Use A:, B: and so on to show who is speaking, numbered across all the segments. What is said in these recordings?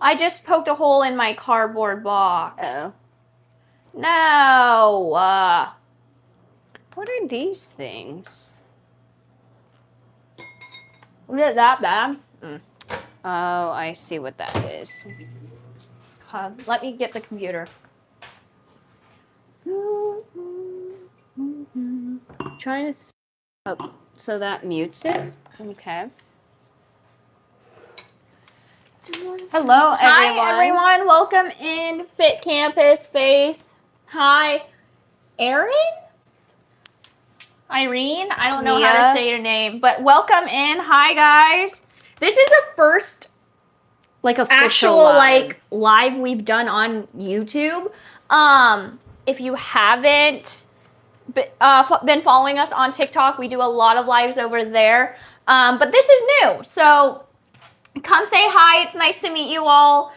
A: I just poked a hole in my cardboard box.
B: Oh.
A: No.
B: What are these things?
A: Is it that bad?
B: Oh, I see what that is.
A: Let me get the computer.
B: Trying to up so that mutes it. Okay. Hello, everyone.
A: Hi, everyone. Welcome in Fit Campus, Faith. Hi, Erin? Irene? I don't know how to say your name, but welcome in. Hi, guys. This is the first
B: official
A: live we've done on YouTube. If you haven't been following us on TikTok, we do a lot of lives over there. But this is new, so come say hi. It's nice to meet you all.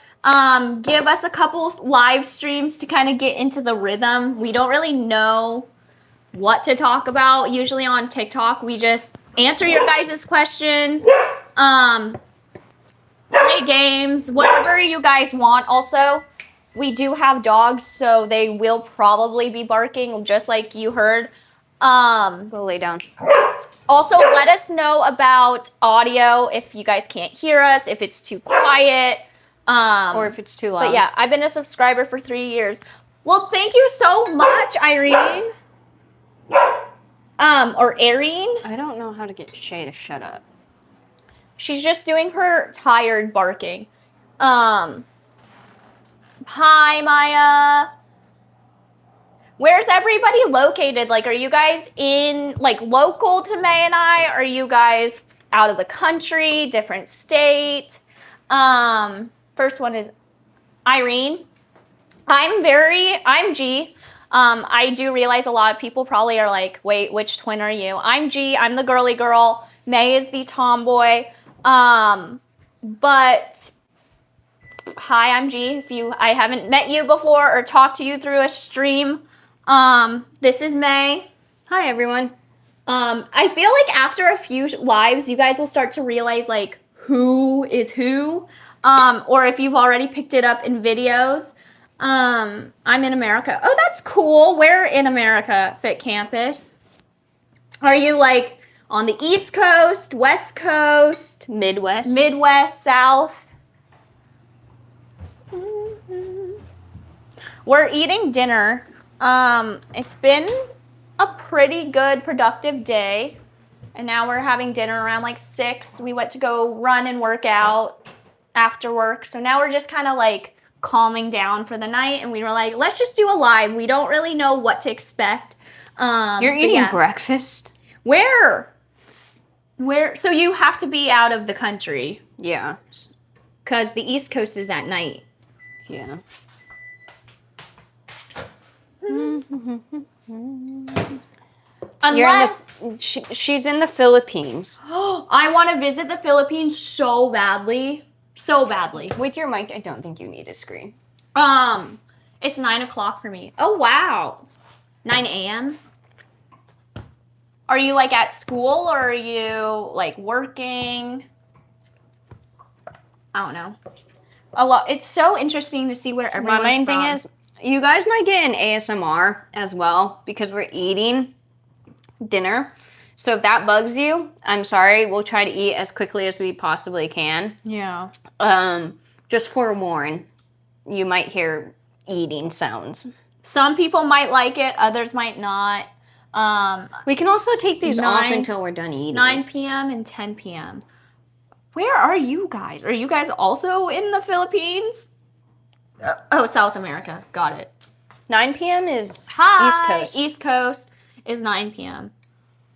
A: Give us a couple live streams to kind of get into the rhythm. We don't really know what to talk about. Usually on TikTok, we just answer your guys' questions, play games, whatever you guys want. Also, we do have dogs, so they will probably be barking, just like you heard.
B: Go lay down.
A: Also, let us know about audio if you guys can't hear us, if it's too quiet.
B: Or if it's too loud.
A: But yeah, I've been a subscriber for 3 years. Well, thank you so much, Irene. Or Erin.
B: I don't know how to get Shay to shut up.
A: She's just doing her tired barking. Hi, Maya. Where's everybody located? Like, are you guys in, like, local to May and I? Are you guys out of the country, different state? First one is Irene. I'm G. I do realize a lot of people probably are like, wait, which twin are you? I'm G. I'm the girly girl. May is the tomboy. But hi, I'm G. I haven't met you before or talked to you through a stream, this is May.
B: Hi, everyone.
A: I feel like after a few lives, you guys will start to realize like who is who, or if you've already picked it up in videos. I'm in America. Oh, that's cool. Where in America, Fit Campus? Are you like on the East Coast, West Coast,
B: Midwest,
A: South? We're eating dinner. It's been a pretty good, productive day. And now we're having dinner around like 6. We went to go run and work out after work. So now we're just kind of like calming down for the night. And we were like, let's just do a live. We don't really know what to expect.
B: You're eating breakfast?
A: Where? So you have to be out of the country.
B: Yeah.
A: Because the East Coast is at night.
B: Yeah. She's in the Philippines.
A: I want to visit the Philippines so badly. So badly.
B: With your mic, I don't think you need a screen.
A: It's 9 o'clock for me. Oh, wow. 9 a.m.? Are you like at school or are you like working? I don't know. A lot. It's so interesting to see where everyone's
B: My main
A: from.
B: thing is, you guys might get an ASMR as well because we're eating dinner. So if that bugs you, I'm sorry. We'll try to eat as quickly as we possibly can.
A: Yeah.
B: Just forewarn, you might hear eating sounds.
A: Some people might like it, others might not.
B: We can also take these off until we're done eating.
A: 9 p.m. and 10 p.m. Where are you guys? Are you guys also in the Philippines? Oh, South America. Got it.
B: 9 p.m. is East Coast.
A: East Coast is 9 p.m.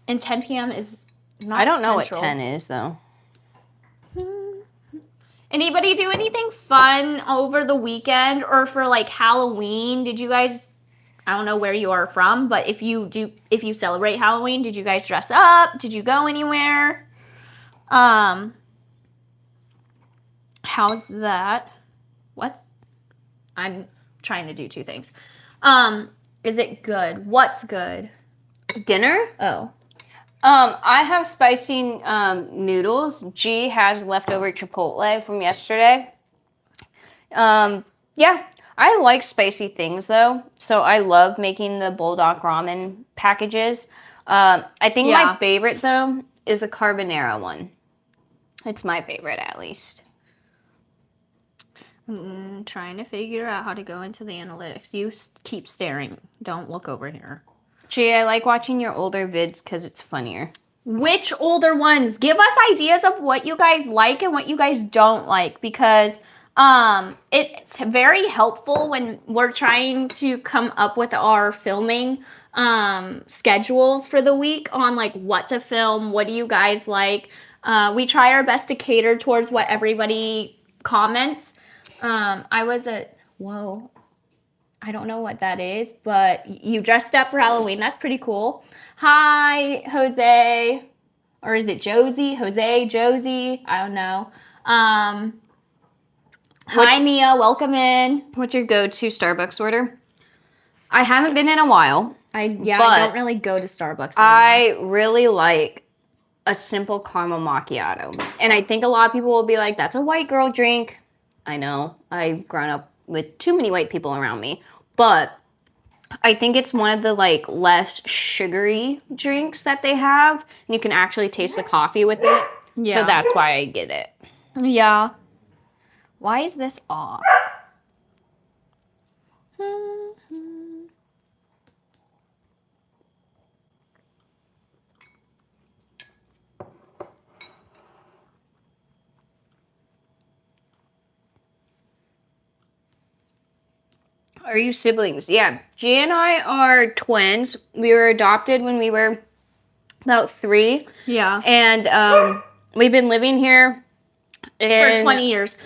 A: And 10 p.m. is not
B: I don't know
A: Central.
B: what 10 is, though.
A: Anybody do anything fun over the weekend or for like Halloween? Did you guys, I don't know where you are from, but if you celebrate Halloween, did you guys dress up? Did you go anywhere? How's that? I'm trying to do 2 things. Is it good? What's good?
B: Dinner?
A: Oh.
B: I have spicy noodles. G has leftover Chipotle from yesterday. Yeah, I like spicy things though, so I love making the bulldog ramen packages. I think my
A: Yeah.
B: favorite though is the carbonara one. It's my favorite at least.
A: Trying to figure out how to go into the analytics. You keep staring. Don't look over here.
B: Gee, I like watching your older vids because it's funnier.
A: Which older ones? Give us ideas of what you guys like and what you guys don't like, because it's very helpful when we're trying to come up with our filming schedules for the week on like what to film, what do you guys like. We try our best to cater towards what everybody comments. Whoa, I don't know what that is, but you dressed up for Halloween. That's pretty cool. Hi, Jose. Or is it Josie? Jose, Josie? I don't know. Hi, Mia. Welcome in.
B: What's your go-to Starbucks order? I haven't been in a while.
A: I don't really go to Starbucks anymore.
B: I really like a simple caramel macchiato. And I think a lot of people will be like, that's a white girl drink. I know. I've grown up with too many white people around me. But I think it's one of the like less sugary drinks that they have. And you can actually taste the coffee with it.
A: Yeah.
B: So that's why I get it.
A: Yeah. Why is this off?
B: Are you siblings? Yeah. G and I are twins. We were adopted when we were about 3.
A: Yeah.
B: And we've been living here in
A: For 20 years.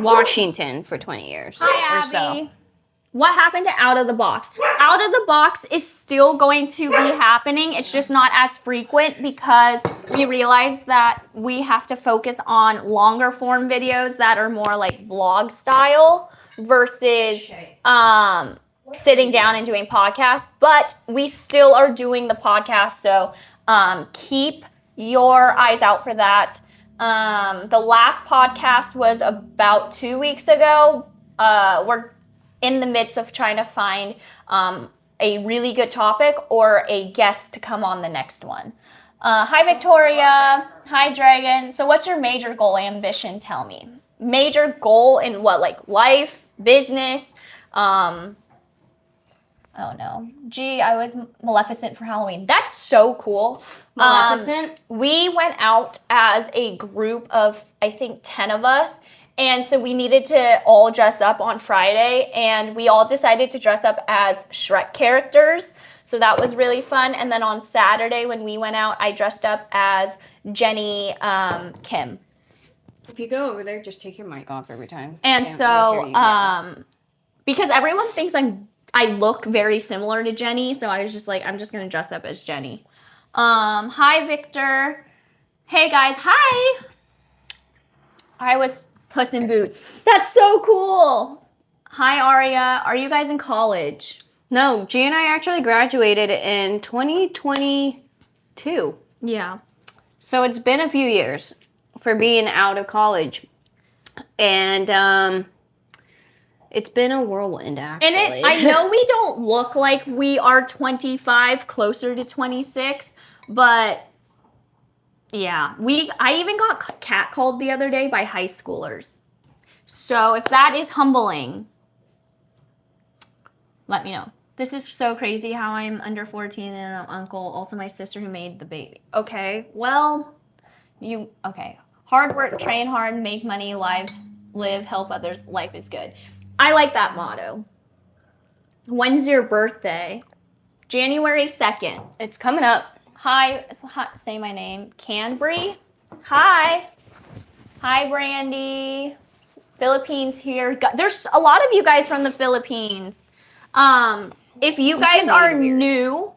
B: Washington for 20 years
A: Hi,
B: or
A: Abby.
B: so.
A: What happened to Out of the Box? Out of the Box is still going to be happening. It's just not as frequent because we realized that we have to focus on longer form videos that are more like vlog style versus sitting down and doing podcasts. But we still are doing the podcast, so keep your eyes out for that. The last podcast was about 2 weeks ago. We're in the midst of trying to find a really good topic or a guest to come on the next one. Hi, Victoria. Hi, Dragon. So what's your major goal, ambition? Tell me. Major goal in what, like life, business? Oh no. Gee, I was Maleficent for Halloween. That's so cool.
B: Maleficent?
A: We went out as a group of, I think, 10 of us. And so we needed to all dress up on Friday, and we all decided to dress up as Shrek characters. So that was really fun. And then on Saturday when we went out, I dressed up as Jenny Kim.
B: If you go over there, just take your mic off every time.
A: And so, because everyone thinks I look very similar to Jenny, so I was just like, I'm just going to dress up as Jenny. Hi, Victor. Hey, guys. Hi. I was Puss in Boots. That's so cool. Hi, Aria. Are you guys in college?
B: No, G and I actually graduated in 2022.
A: Yeah.
B: So it's been a few years for being out of college. And it's been a whirlwind, actually.
A: And I know we don't look like we are 25, closer to 26, but yeah, I even got catcalled the other day by high schoolers. So if that is humbling, let me know. This is so crazy how I'm under 14 and an uncle, also my sister who made the baby. Okay, well, okay. Hard work, train hard, make money, live, help others, life is good. I like that motto. When's your birthday? January 2nd.
B: It's coming up.
A: Hi, say my name. Canberry. Hi. Hi, Brandy. Philippines here. There's a lot of you guys from the Philippines. If you guys are new,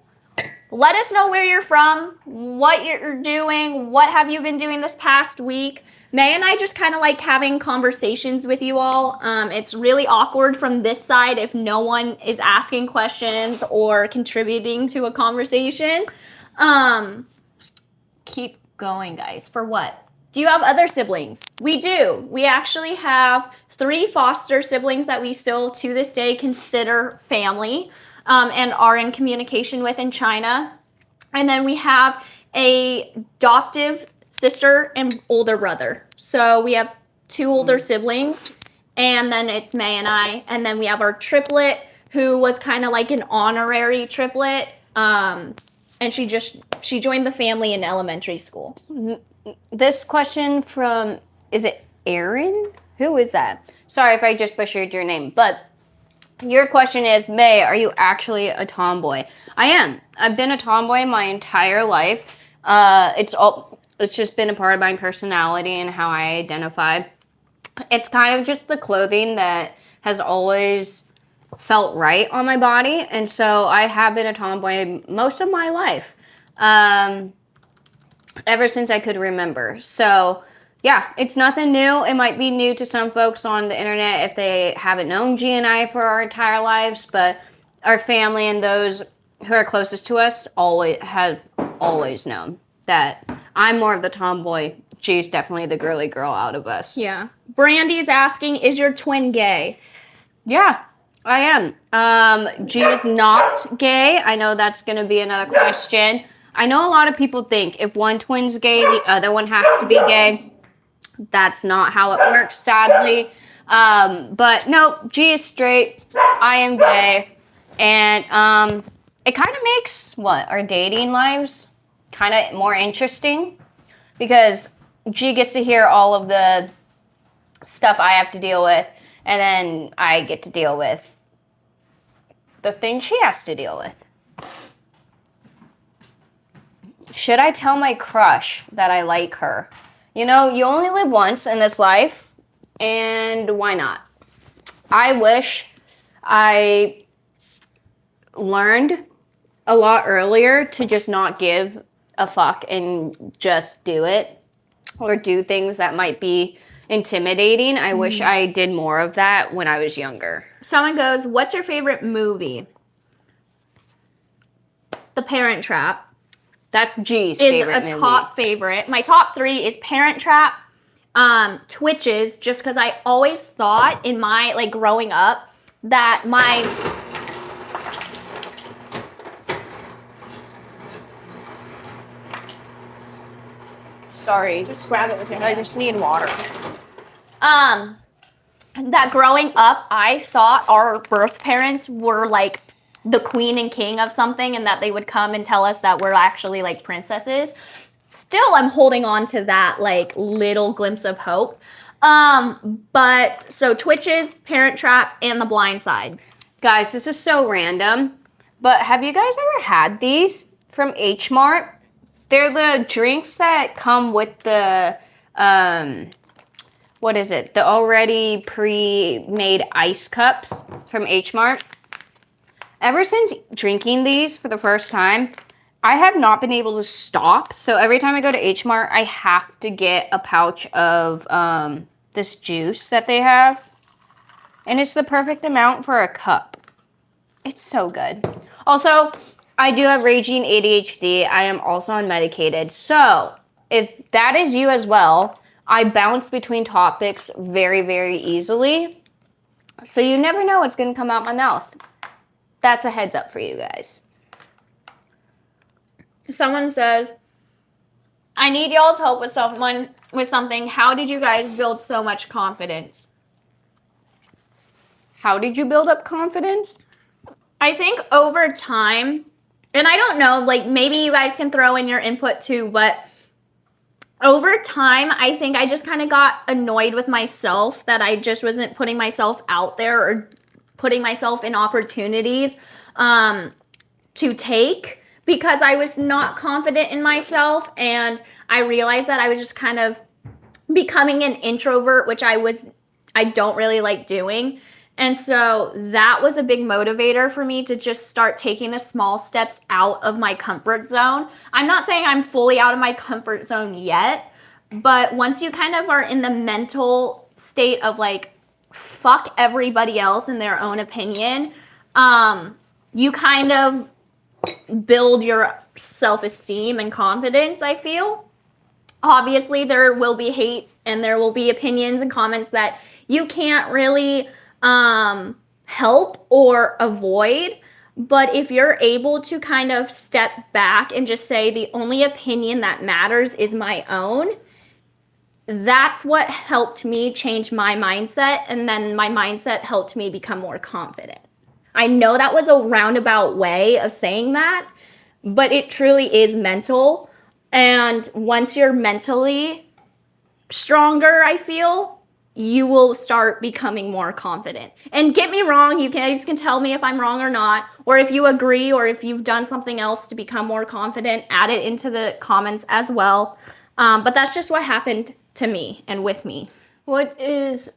A: let us know where you're from, what you're doing, what have you been doing this past week. May and I just kind of like having conversations with you all. It's really awkward from this side if no one is asking questions or contributing to a conversation. Keep going, guys. For what? Do you have other siblings? We do. We actually have 3 foster siblings that we still to this day consider family, and are in communication with in China. And then we have a adoptive sister and older brother. So we have 2 older siblings, and then it's May and I. And then we have our triplet, who was kind of like an honorary triplet. And she joined the family in elementary school.
B: This question from, is it Aaron? Who is that? Sorry if I just butchered your name, but your question is, May, are you actually a tomboy? I am. I've been a tomboy my entire life. It's just been a part of my personality and how I identify. It's kind of just the clothing that has always felt right on my body, and so I have been a tomboy most of my life. Ever since I could remember. So yeah, it's nothing new. It might be new to some folks on the internet if they haven't known G and I for our entire lives, but our family and those who are closest to us have always known that I'm more of the tomboy. G's definitely the girly girl out of us.
A: Yeah. Brandy's asking, is your twin gay?
B: Yeah, I am. G is not gay. I know that's going to be another question. I know a lot of people think if one twin's gay, the other one has to be gay. That's not how it works, sadly. But no, G is straight. I am gay. And it kind of makes, our dating lives kind of more interesting. Because G gets to hear all of the stuff I have to deal with. And then I get to deal with the things she has to deal with. Should I tell my crush that I like her? You know, you only live once in this life, and why not? I wish I learned a lot earlier to just not give a fuck and just do it, or do things that might be intimidating. I wish I did more of that when I was younger.
A: Someone goes, what's your favorite movie? The Parent Trap.
B: That's G's favorite movie.
A: Is a top favorite. My top 3 is Parent Trap, Twitches, just because I always thought in my, growing up, that my...
B: Sorry, just grab it with your hand. I just need water.
A: That growing up, I thought our birth parents were, the queen and king of something, and that they would come and tell us that we're actually princesses. Still, I'm holding on to that little glimpse of hope. But so Twitches, Parent Trap, and The Blind Side.
B: Guys, this is so random, but have you guys ever had these from H Mart? They're the drinks that come with the what is it? The already pre-made ice cups from H Mart. Ever since drinking these for the first time, I have not been able to stop. So every time I go to H Mart, I have to get a pouch of this juice that they have. And it's the perfect amount for a cup. It's so good. Also, I do have raging ADHD. I am also unmedicated. So if that is you as well, I bounce between topics very, very easily. So you never know what's going to come out my mouth. That's a heads up for you guys.
A: Someone says, I need y'all's help with something. How did you guys build so much confidence?
B: How did you build up confidence?
A: I think over time, and I don't know, maybe you guys can throw in your input too, but over time, I think I just kind of got annoyed with myself that I just wasn't putting myself out there or putting myself in opportunities to take, because I was not confident in myself, and I realized that I was just kind of becoming an introvert, which I don't really like doing. And so that was a big motivator for me to just start taking the small steps out of my comfort zone. I'm not saying I'm fully out of my comfort zone yet, but once you kind of are in the mental state of fuck everybody else and their own opinion, you kind of build your self-esteem and confidence, I feel. Obviously, there will be hate and there will be opinions and comments that you can't really help or avoid. But if you're able to kind of step back and just say the only opinion that matters is my own, that's what helped me change my mindset. And then my mindset helped me become more confident. I know that was a roundabout way of saying that, but it truly is mental. And once you're mentally stronger, I feel, you will start becoming more confident. And get me wrong, you guys can tell me if I'm wrong or not, or if you agree, or if you've done something else to become more confident, add it into the comments as well. But that's just what happened to me and with me.
B: What is,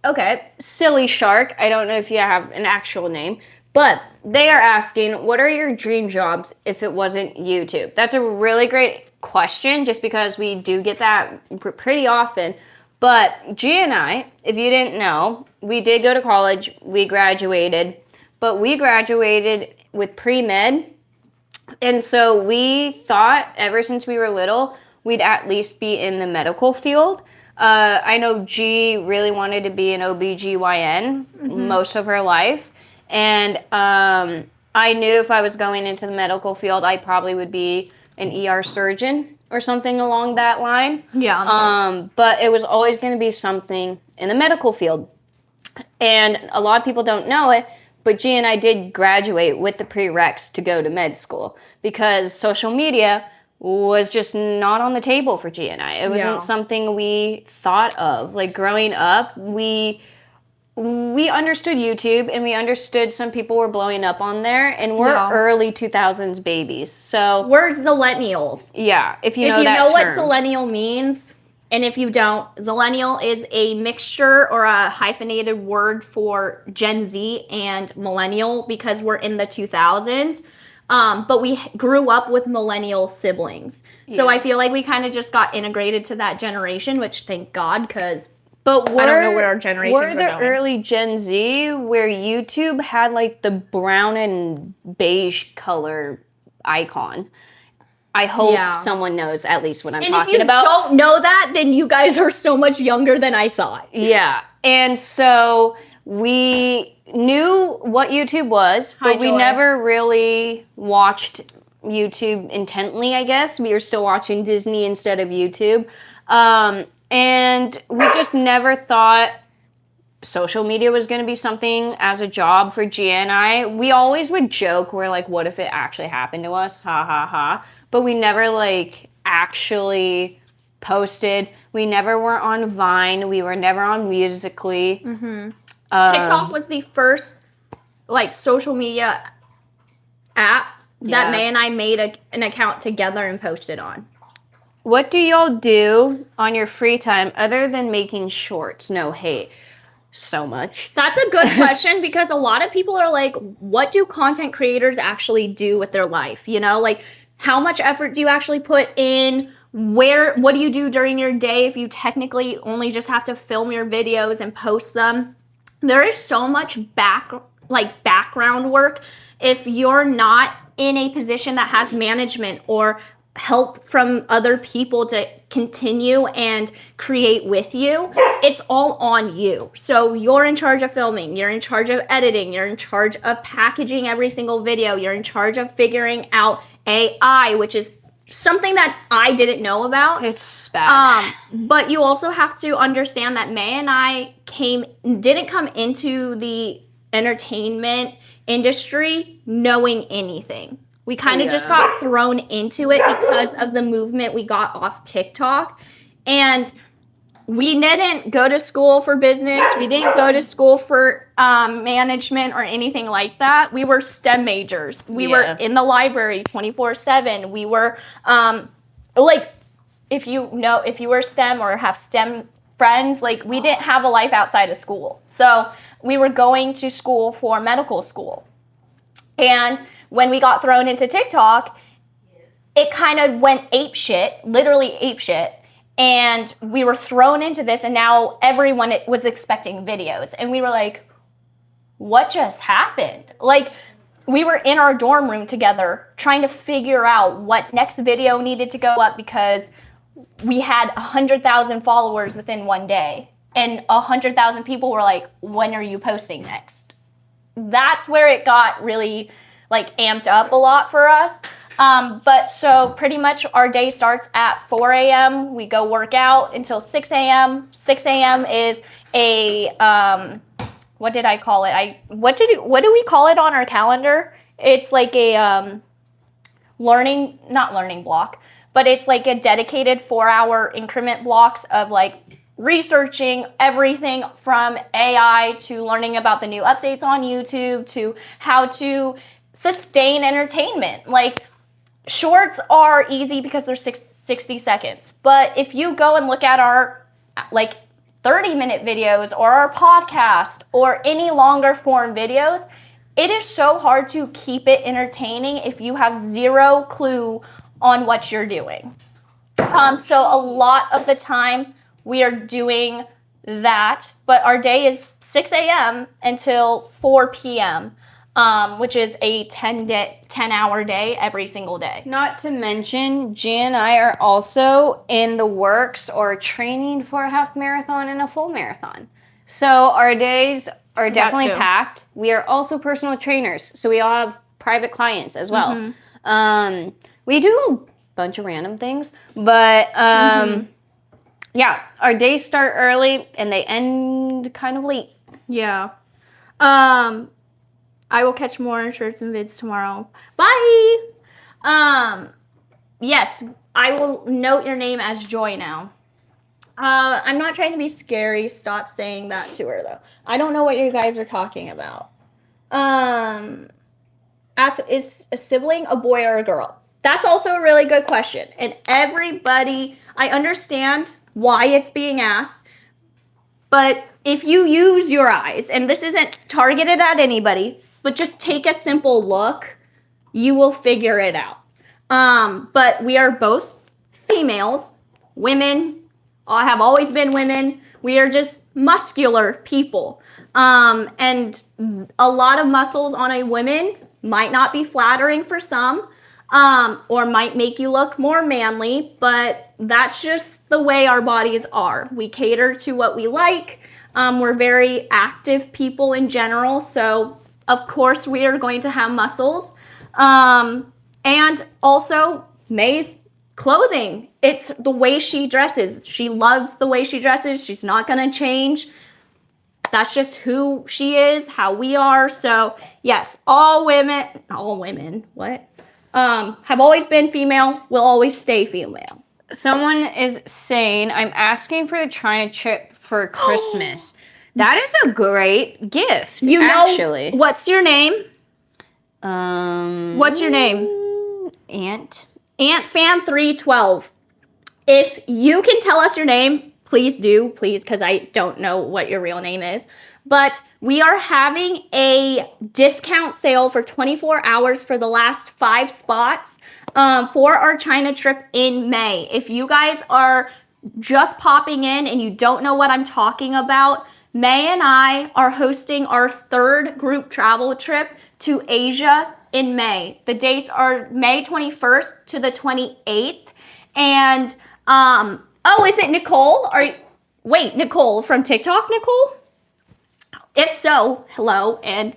B: okay, Silly Shark, I don't know if you have an actual name, but they are asking, what are your dream jobs if it wasn't YouTube? That's a really great question, just because we do get that pretty often. But G and I, if you didn't know, we did go to college, we graduated, but we graduated with pre-med. And so we thought ever since we were little, we'd at least be in the medical field. I know G really wanted to be an OBGYN most of her life. And I knew if I was going into the medical field, I probably would be an ER surgeon or something along that line.
A: Yeah.
B: But it was always going to be something in the medical field. And a lot of people don't know it, but G and I did graduate with the prereqs to go to med school because social media was just not on the table for G and I. It wasn't something we thought of. Like growing up, we understood YouTube and we understood some people were blowing up on there, and we're early 2000s babies. So
A: we're Zillennials.
B: Yeah, if you know
A: what Zillennial means, and if you don't, Zillennial is a mixture or a hyphenated word for Gen Z and Millennial because we're in the 2000s. But we grew up with millennial siblings. So I feel like we kind of just got integrated to that generation, which thank God, because I don't know where our generations are going.
B: We're the early Gen Z where YouTube had like the brown and beige color icon. I hope someone knows at least what I'm talking about.
A: And if you don't know that, then you guys are so much younger than I thought.
B: Yeah. And so we knew what YouTube was, but we never really watched YouTube intently, I guess. We were still watching Disney instead of YouTube. And we just never thought social media was going to be something as a job for Gia and I. We always would joke, we're like, what if it actually happened to us? Ha ha ha. But we never like actually posted. We never were on Vine. We were never on Musical.ly.
A: TikTok was the first like social media app that May and I made an account together and posted on.
B: What do y'all do on your free time other than making shorts? No hate. So much.
A: That's a good question because a lot of people are like, what do content creators actually do with their life? You know, like how much effort do you actually put in? What do you do during your day if you technically only just have to film your videos and post them? There is so much background work. If you're not in a position that has management or help from other people to continue and create with you, it's all on you. So you're in charge of filming, you're in charge of editing, you're in charge of packaging every single video, you're in charge of figuring out AI, which is something that I didn't know about.
B: It's bad.
A: But you also have to understand that May and I didn't come into the entertainment industry knowing anything. We kind of just got thrown into it because of the movement we got off TikTok. And we didn't go to school for business. We didn't go to school for management or anything like that. We were STEM majors. We were in the library 24/7. We were if you were STEM or have STEM friends, like we didn't have a life outside of school. So we were going to school for medical school. And when we got thrown into TikTok, it kind of went literally apeshit. And we were thrown into this, and now everyone was expecting videos. And we were like, what just happened? Like, we were in our dorm room together trying to figure out what next video needed to go up because we had 100,000 followers within one day. And 100,000 people were like, when are you posting next? That's where it got really like amped up a lot for us. But so pretty much our day starts at 4 a.m. We go work out until 6 a.m. 6 a.m. is a, what did I call it? What do we call it on our calendar? It's like a not learning block, but it's like a dedicated 4-hour increment blocks of like researching everything from AI to learning about the new updates on YouTube to how to sustain entertainment. Like shorts are easy because they're 60 seconds. But if you go and look at our like 30-minute videos or our podcast or any longer form videos, it is so hard to keep it entertaining if you have zero clue on what you're doing. So a lot of the time we are doing that, but our day is 6 a.m. until 4 p.m., which is a 10-hour day every single day.
B: Not to mention, Jan and I are also in the works or training for a half marathon and a full marathon. So our days are definitely packed. We are also personal trainers, so we all have private clients as well. Mm-hmm. We do a bunch of random things, but yeah, our days start early and they end kind of late.
A: Yeah. I will catch more shirts and vids tomorrow. Bye. Yes, I will note your name as Joy now. I'm not trying to be scary. Stop saying that to her, though. I don't know what you guys are talking about. Is a sibling a boy or a girl? That's also a really good question. And everybody, I understand why it's being asked, but if you use your eyes, and this isn't targeted at anybody, but just take a simple look, you will figure it out. But we are both females, women, have always been women. We are just muscular people. And a lot of muscles on a woman might not be flattering for some, or might make you look more manly, but that's just the way our bodies are. We cater to what we like. We're very active people in general, so of course we are going to have muscles. And also, May's clothing. It's the way she dresses. She loves the way she dresses. She's not going to change. That's just who she is, how we are. So, yes, all women, what? Have always been female, will always stay female.
B: Someone is saying, I'm asking for the China trip for Christmas. That is a great gift, actually.
A: What's your name? What's your name?
B: Aunt
A: Fan 312. If you can tell us your name, please do, because I don't know what your real name is. But we are having a discount sale for 24 hours for the last 5 spots for our China trip in May. If you guys are just popping in and you don't know what I'm talking about, May and I are hosting our 3rd group travel trip to Asia in May. The dates are May 21st to the 28th. And, is it Nicole? Nicole from TikTok, Nicole? If so, hello, and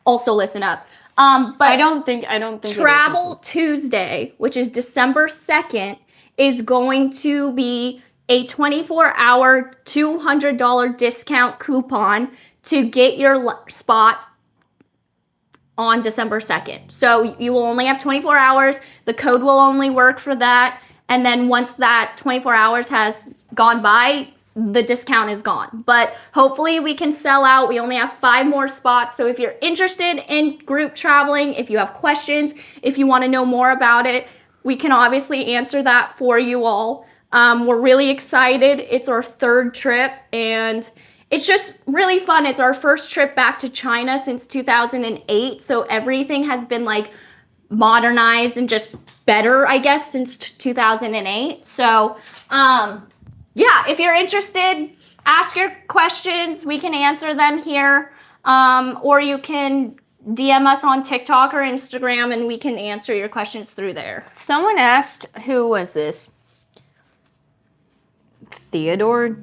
A: also listen up. But
B: I don't think
A: Travel Tuesday, which is December 2nd, is going to be a 24-hour $200 discount coupon to get your spot on December 2nd. So you will only have 24 hours. The code will only work for that. And then once that 24 hours has gone by, the discount is gone. But hopefully we can sell out. We only have 5 more spots. So if you're interested in group traveling, if you have questions, if you want to know more about it, we can obviously answer that for you all. We're really excited. It's our 3rd trip and it's just really fun. It's our first trip back to China since 2008. So everything has been like modernized and just better, I guess, since 2008. So, yeah, if you're interested, ask your questions. We can answer them here. Or you can DM us on TikTok or Instagram and we can answer your questions through there.
B: Someone asked, who was this? Theodore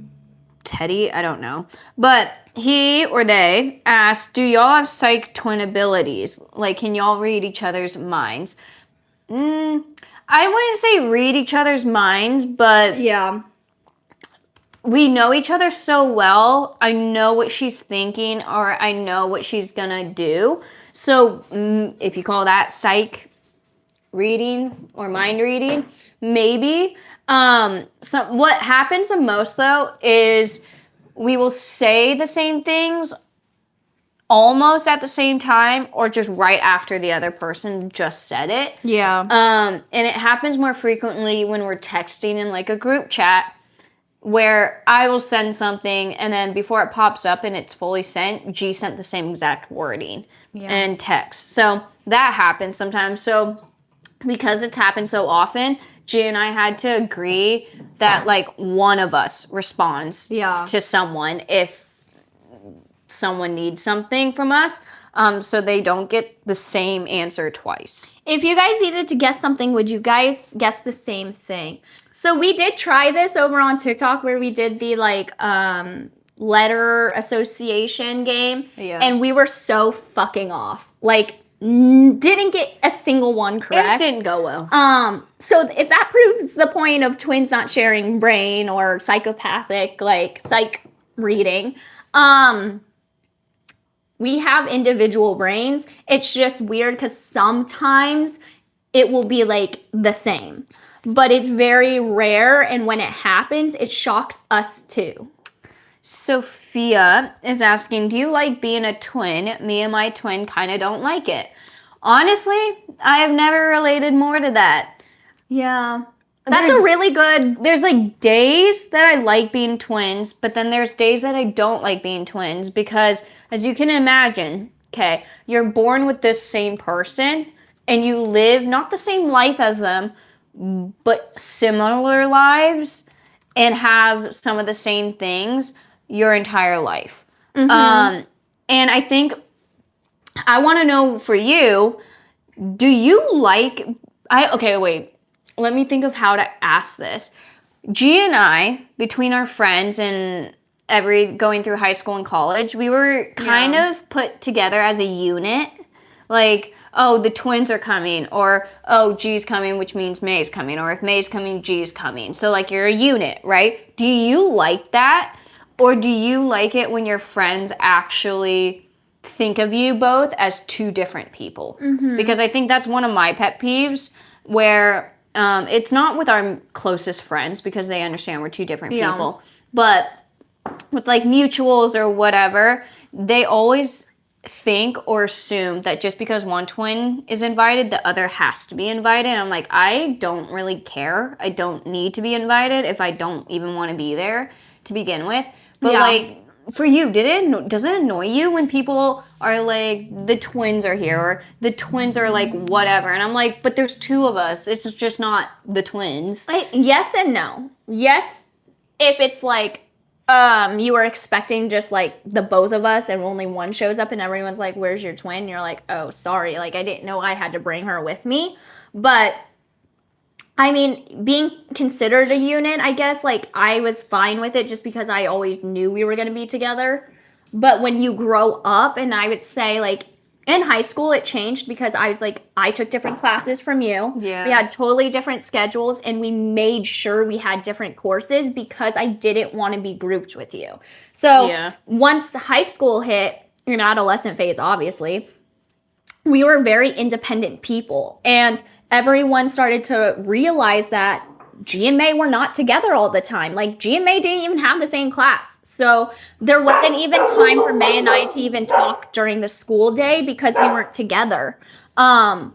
B: Teddy, I don't know. But he or they asked, do y'all have psych twin abilities? Like, can y'all read each other's minds? I wouldn't say read each other's minds, but
A: Yeah.
B: we know each other so well. I know what she's thinking, or I know what she's gonna do. So if you call that psych reading or mind reading, maybe. So what happens the most though is we will say the same things almost at the same time, or just right after the other person just said it.
A: Yeah.
B: And it happens more frequently when we're texting in like a group chat, where I will send something and then before it pops up and it's fully sent, G sent the same exact wording and text. So that happens sometimes. So because it's happened so often, G and I had to agree that like one of us responds to someone if someone needs something from us, so they don't get the same answer twice.
A: If you guys needed to guess something, would you guys guess the same thing? So we did try this over on TikTok where we did the like letter association game, and we were so fucking off. Like didn't get a single one correct.
B: It didn't go well.
A: So if that proves the point of twins not sharing brain or psychopathic like psych reading, we have individual brains. It's just weird because sometimes it will be like the same, but it's very rare. And when it happens, it shocks us too.
B: Sophia is asking, do you like being a twin? Me and my twin kind of don't like it. Honestly, I have never related more to that.
A: Yeah. That's a really good...
B: There's like days that I like being twins, but then there's days that I don't like being twins because, as you can imagine, okay, you're born with this same person and you live not the same life as them, but similar lives and have some of the same things your entire life. And I think I want to know for you, do you like... Okay, wait. Let me think of how to ask this. G and I, between our friends and going through high school and college, we were kind of put together as a unit. Like, oh, the twins are coming, or oh, G's coming, which means May's coming, or if May's coming, G's coming. So like you're a unit, right? Do you like that? Or do you like it when your friends actually think of you both as two different people? Because I think that's one of my pet peeves, where it's not with our closest friends because they understand we're two different people, but with like mutuals or whatever, they always think or assume that just because one twin is invited, the other has to be invited. I'm like, I don't really care. I don't need to be invited if I don't even want to be there to begin with. But like, for you, does it annoy you when people are like, the twins are here, or the twins are like whatever? And I'm like, but there's two of us. It's just not the twins.
A: Yes and no. Yes, if it's like you were expecting just like the both of us and only one shows up and everyone's like, where's your twin? And you're like, oh, sorry. Like, I didn't know I had to bring her with me. But I mean, being considered a unit, I guess, like, I was fine with it just because I always knew we were going to be together. But when you grow up, and I would say, like, in high school, it changed because I was like, I took different classes from you.
B: Yeah.
A: We had totally different schedules, and we made sure we had different courses because I didn't want to be grouped with you. So once high school hit, your adolescent phase, obviously, we were very independent people. And everyone started to realize that G and May were not together all the time. Like, G and May didn't even have the same class. So there wasn't even time for May and I to even talk during the school day because we weren't together. But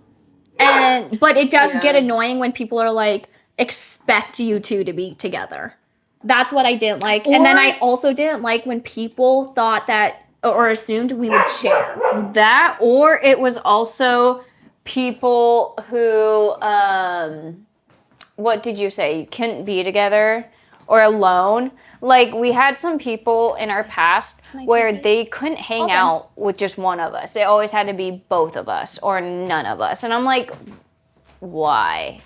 A: it does get annoying when people are like, expect you two to be together. That's what I didn't like. And then I also didn't like when people thought that or assumed we would share.
B: That, or it was also people who, what did you say? Couldn't be together or alone. Like, we had some people in our past where they couldn't hang out with just one of us. It always had to be both of us or none of us. And I'm like, why?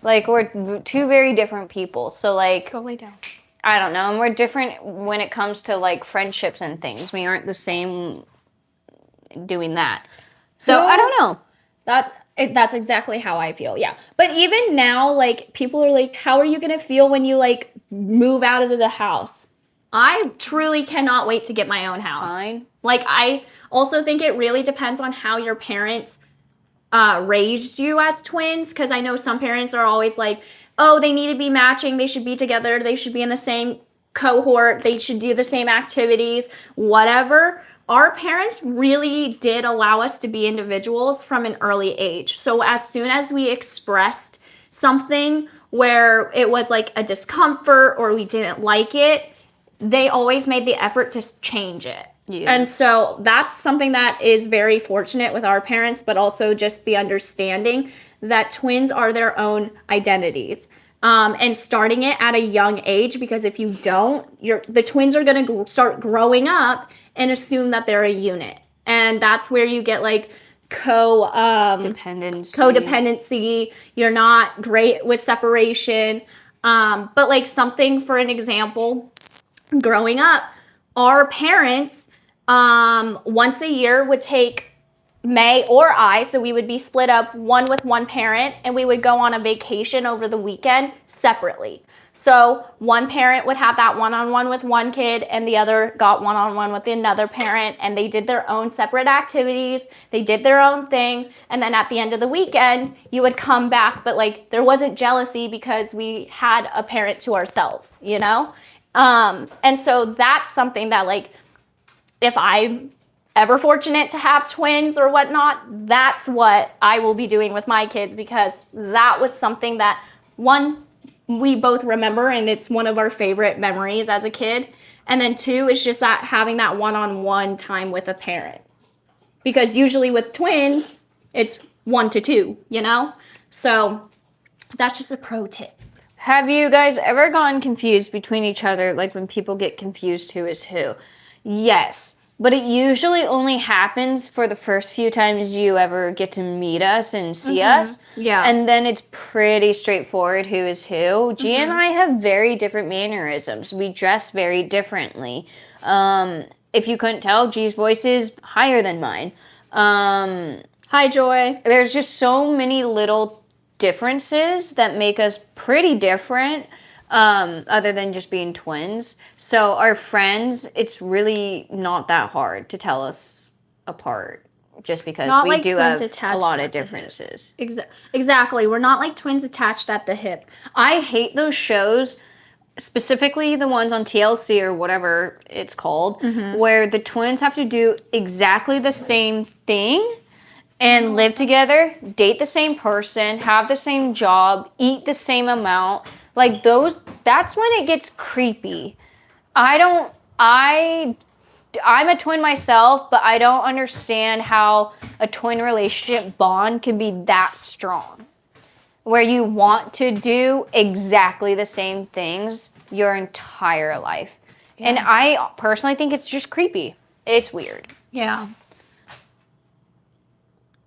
B: Like, we're two very different people. So, like,
A: Go lay down.
B: I don't know. And we're different when it comes to, like, friendships and things. We aren't the same doing that. So, I don't know.
A: That's exactly how I feel. Yeah. But even now, like, people are like, how are you going to feel when you, like, move out of the house? I truly cannot wait to get my own house.
B: Fine.
A: Like, I also think it really depends on how your parents raised you as twins, because I know some parents are always like, oh, they need to be matching, they should be together, they should be in the same cohort, they should do the same activities, whatever. Our parents really did allow us to be individuals from an early age. So as soon as we expressed something where it was like a discomfort or we didn't like it, they always made the effort to change it.
B: Yeah.
A: And so that's something that is very fortunate with our parents, but also just the understanding that twins are their own identities. And starting it at a young age, because if you don't, the twins are going to start growing up and assume that they're a unit. And that's where you get like codependency. You're not great with separation. But like something, for an example, growing up, our parents once a year would take May or I, so we would be split up, one with one parent, and we would go on a vacation over the weekend separately. So one parent would have that one-on-one with one kid, and the other got one-on-one with another parent, and they did their own separate activities, they did their own thing, and then at the end of the weekend, you would come back, but like there wasn't jealousy because we had a parent to ourselves, you know? And so that's something that, like, if I'm ever fortunate to have twins or whatnot, that's what I will be doing with my kids, because that was something that, one, we both remember and it's one of our favorite memories as a kid. And then two, it's just that having that one-on-one time with a parent. Because usually with twins, it's 1 to 2, you know? So that's just a pro tip.
B: Have you guys ever gotten confused between each other, like when people get confused who is who? Yes, but it usually only happens for the first few times you ever get to meet us and see us.
A: Yeah.
B: And then it's pretty straightforward who is who. G and I have very different mannerisms. We dress very differently. If you couldn't tell, G's voice is higher than mine.
A: Hi, Joy.
B: There's just so many little differences that make us pretty different. Other than just being twins. So our friends, it's really not that hard to tell us apart, just because
A: Not
B: we
A: like
B: do
A: twins
B: have a
A: attached
B: lot
A: at
B: of
A: the hip.
B: differences.
A: Exactly. We're not like twins attached at the hip.
B: I hate those shows, specifically the ones on TLC or whatever it's called, where the twins have to do exactly the same thing and live together, date the same person, have the same job, eat the same amount. Like those, that's when it gets creepy. I'm a twin myself, but I don't understand how a twin relationship bond can be that strong. Where you want to do exactly the same things your entire life. Yeah. And I personally think it's just creepy. It's weird.
A: Yeah.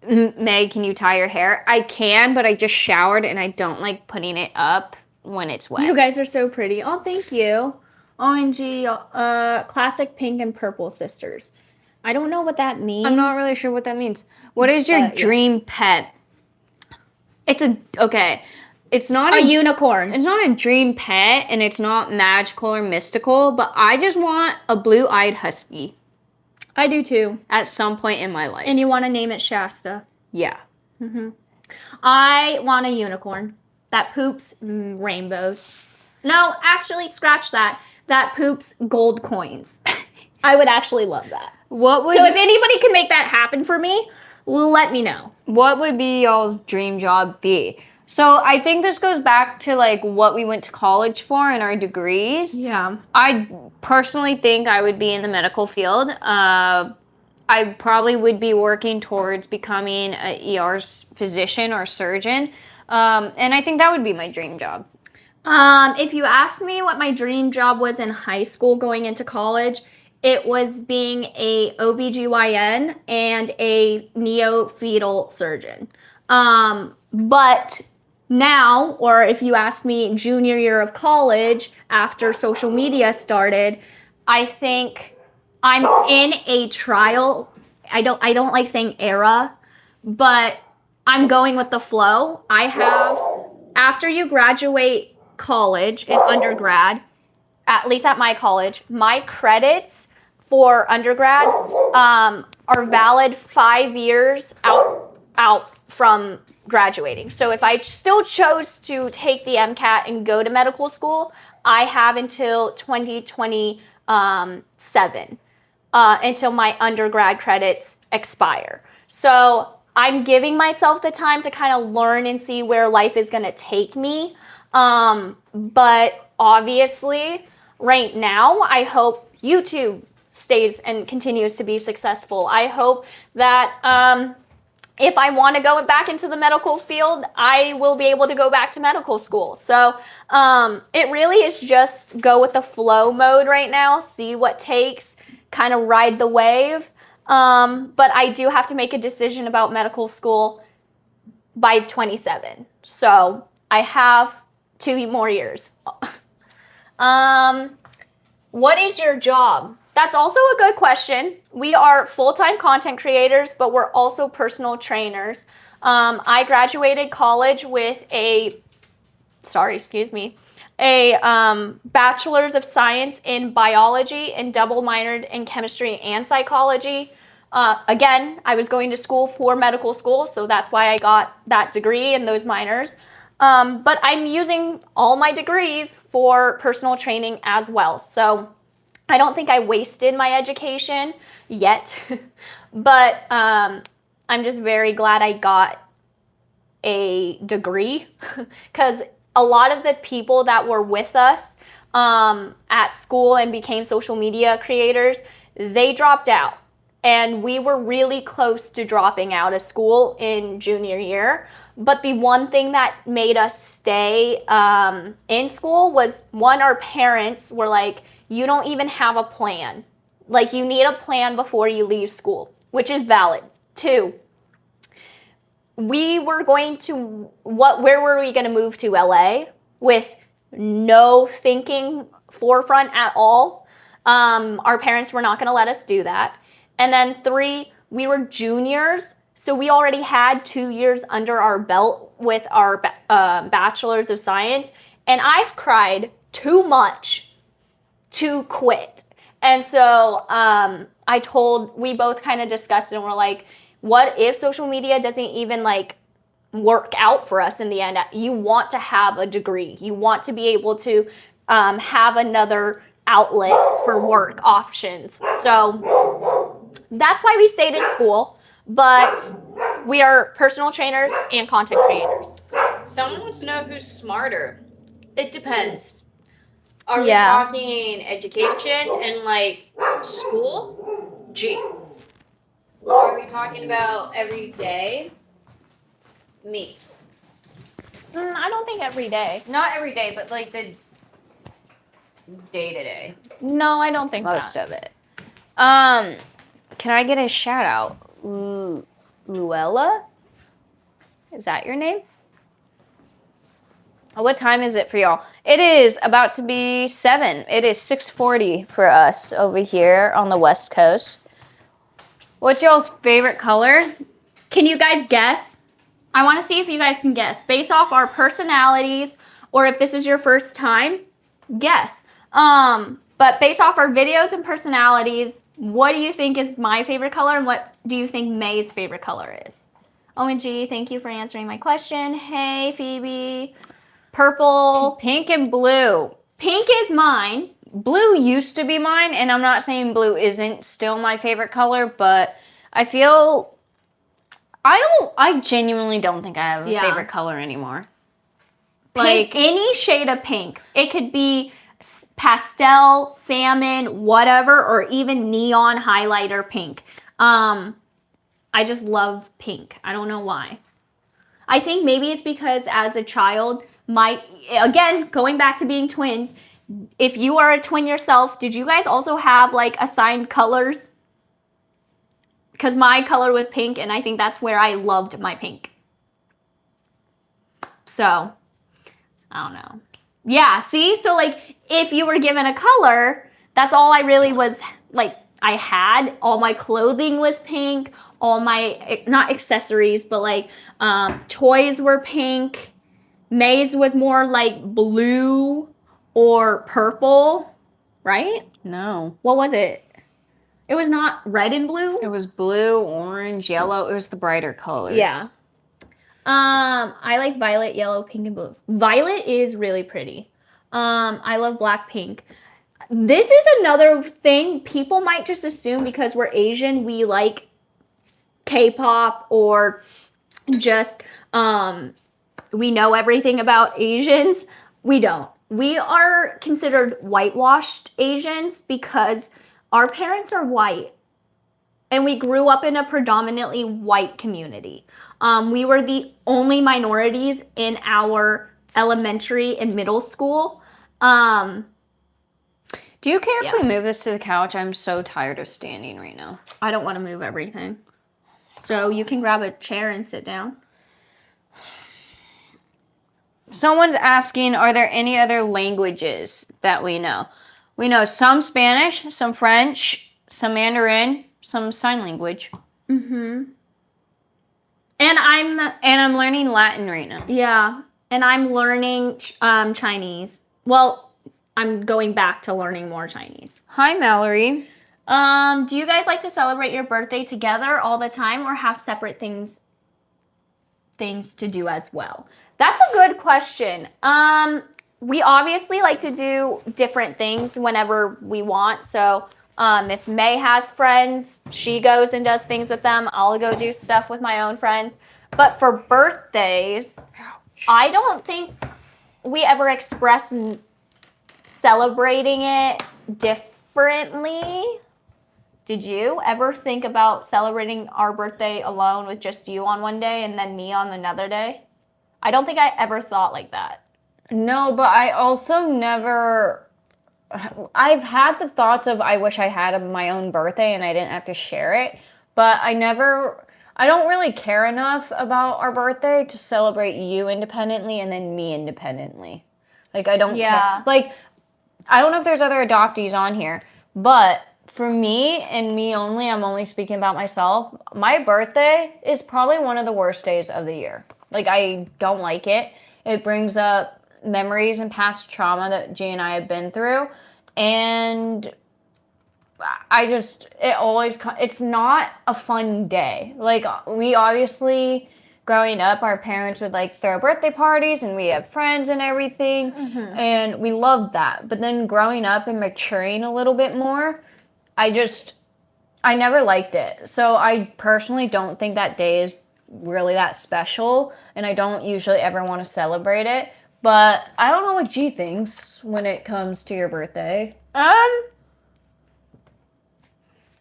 B: Meg, can you tie your hair? I can, but I just showered and I don't like putting it up when it's wet.
A: You guys are so pretty. Oh, thank you. OMG, classic pink and purple sisters. I don't know what that means.
B: I'm not really sure what that means. What is your dream pet? It's not
A: a unicorn.
B: It's not a dream pet, and it's not magical or mystical, but I just want a blue-eyed husky.
A: I do too.
B: At some point in my life.
A: And you want to name it Shasta?
B: Yeah.
A: I want a unicorn that poops rainbows. No, actually, scratch that. That poops gold coins. I would actually love that. So if anybody can make that happen for me, let me know.
B: What would be y'all's dream job be? So I think this goes back to like what we went to college for and our degrees.
A: Yeah.
B: I personally think I would be in the medical field. I probably would be working towards becoming an ER physician or surgeon. And I think that would be my dream job.
A: If you asked me what my dream job was in high school going into college, it was being a OBGYN and a neonatal surgeon. But now, or if you ask me junior year of college after social media started, I think I'm in a trial. I don't like saying era, but I'm going with the flow. I have, after you graduate college and undergrad, at least at my college, my credits for undergrad are valid 5 years out from graduating. So if I still chose to take the MCAT and go to medical school, I have until 2027 until my undergrad credits expire. So I'm giving myself the time to kind of learn and see where life is going to take me. But obviously, right now, I hope YouTube stays and continues to be successful. I hope that if I want to go back into the medical field, I will be able to go back to medical school. So it really is just go with the flow mode right now, see what takes, kind of ride the wave. But I do have to make a decision about medical school by 27. So I have 2 more years. What is your job? That's also a good question. We are full-time content creators, but we're also personal trainers. I graduated college with a bachelor's of science in biology and double minored in chemistry and psychology. Again, I was going to school for medical school, so that's why I got that degree and those minors. But I'm using all my degrees for personal training as well. So I don't think I wasted my education yet, but I'm just very glad I got a degree because a lot of the people that were with us at school and became social media creators, they dropped out. And we were really close to dropping out of school in junior year. But the one thing that made us stay in school was, one, our parents were like, you don't even have a plan. Like, you need a plan before you leave school, which is valid. 2, we were going to, where were we going to move to? LA with no thinking forefront at all. Our parents were not going to let us do that. And then 3, we were juniors, so we already had 2 years under our belt with our bachelor's of science, and I've cried too much to quit. And so we both kind of discussed it, and we're like, what if social media doesn't even like work out for us in the end? You want to have a degree. You want to be able to have another outlet for work options. So that's why we stayed in school, but we are personal trainers and content creators.
B: Someone wants to know who's smarter. It depends. Are we
A: Yeah.
B: talking education and like school? G. Are we talking about every day? Me.
A: I don't think every day.
B: Not every day, but like the day to day.
A: No, I don't think
B: Most
A: that.
B: of it. Can I get a shout out? Luella? Is that your name? What time is it for y'all? It is about to be 7. It is 6:40 for us over here on the West Coast. What's y'all's favorite color?
A: Can you guys guess? I want to see if you guys can guess. Based off our personalities, or if this is your first time, guess. But based off our videos and personalities, what do you think is my favorite color, and what do you think May's favorite color is? OMG, thank you for answering my question. Hey, Phoebe. Purple.
B: Pink and blue.
A: Pink is mine.
B: Blue used to be mine, and I'm not saying blue isn't still my favorite color, but I feel I genuinely don't think I have a favorite color anymore.
A: Like any shade of pink. It could be pastel, salmon, whatever, or even neon highlighter pink. I just love pink. I don't know why. I think maybe it's because as a child, again, going back to being twins, if you are a twin yourself, did you guys also have like assigned colors? Because my color was pink, and I think that's where I loved my pink. So, I don't know. Yeah, see? So, like, if you were given a color, that's all I really was, like, I had. All my clothing was pink. All my, not accessories, but, like, toys were pink. May's was more, like, blue or purple, right?
B: No.
A: What was it? It was not red and blue?
B: It was blue, orange, yellow. It was the brighter colors.
A: Yeah. I like violet, yellow, pink, and blue. Violet is really pretty. I love black, pink. This is another thing people might just assume because we're Asian, we like K-pop or just we know everything about Asians. We don't. We are considered whitewashed Asians because our parents are white and we grew up in a predominantly white community. We were the only minorities in our elementary and middle school.
B: Do you care if we move this to the couch? I'm so tired of standing right now.
A: I don't want to move everything. So you can grab a chair and sit down.
B: Someone's asking, are there any other languages that we know? We know some Spanish, some French, some Mandarin, some sign language.
A: Mm-hmm. And
B: I'm learning Latin right now.
A: Yeah, and I'm learning Chinese. Well, I'm going back to learning more Chinese.
B: Hi, Mallory.
A: Do you guys like to celebrate your birthday together all the time or have separate things to do as well? That's a good question. We obviously like to do different things whenever we want. So if May has friends, she goes and does things with them. I'll go do stuff with my own friends. But for birthdays, I don't think we ever express celebrating it differently. Did you ever think about celebrating our birthday alone with just you on one day and then me on another day? I don't think I ever thought like that.
B: No, but I also never... I've had the thoughts of I wish I had my own birthday and I didn't have to share it, but I don't really care enough about our birthday to celebrate you independently and then me independently. Like, I don't care. Like, I don't know if there's other adoptees on here, but for me and me only, I'm only speaking about myself, my birthday is probably one of the worst days of the year. Like, I don't like it. It brings up memories and past trauma that G and I have been through. And it's not a fun day. Like, we obviously, growing up, our parents would like throw birthday parties and we have friends and everything. Mm-hmm. And we loved that. But then growing up and maturing a little bit more, I never liked it. So I personally don't think that day is really that special. And I don't usually ever want to celebrate it. But I don't know what G thinks when it comes to your birthday.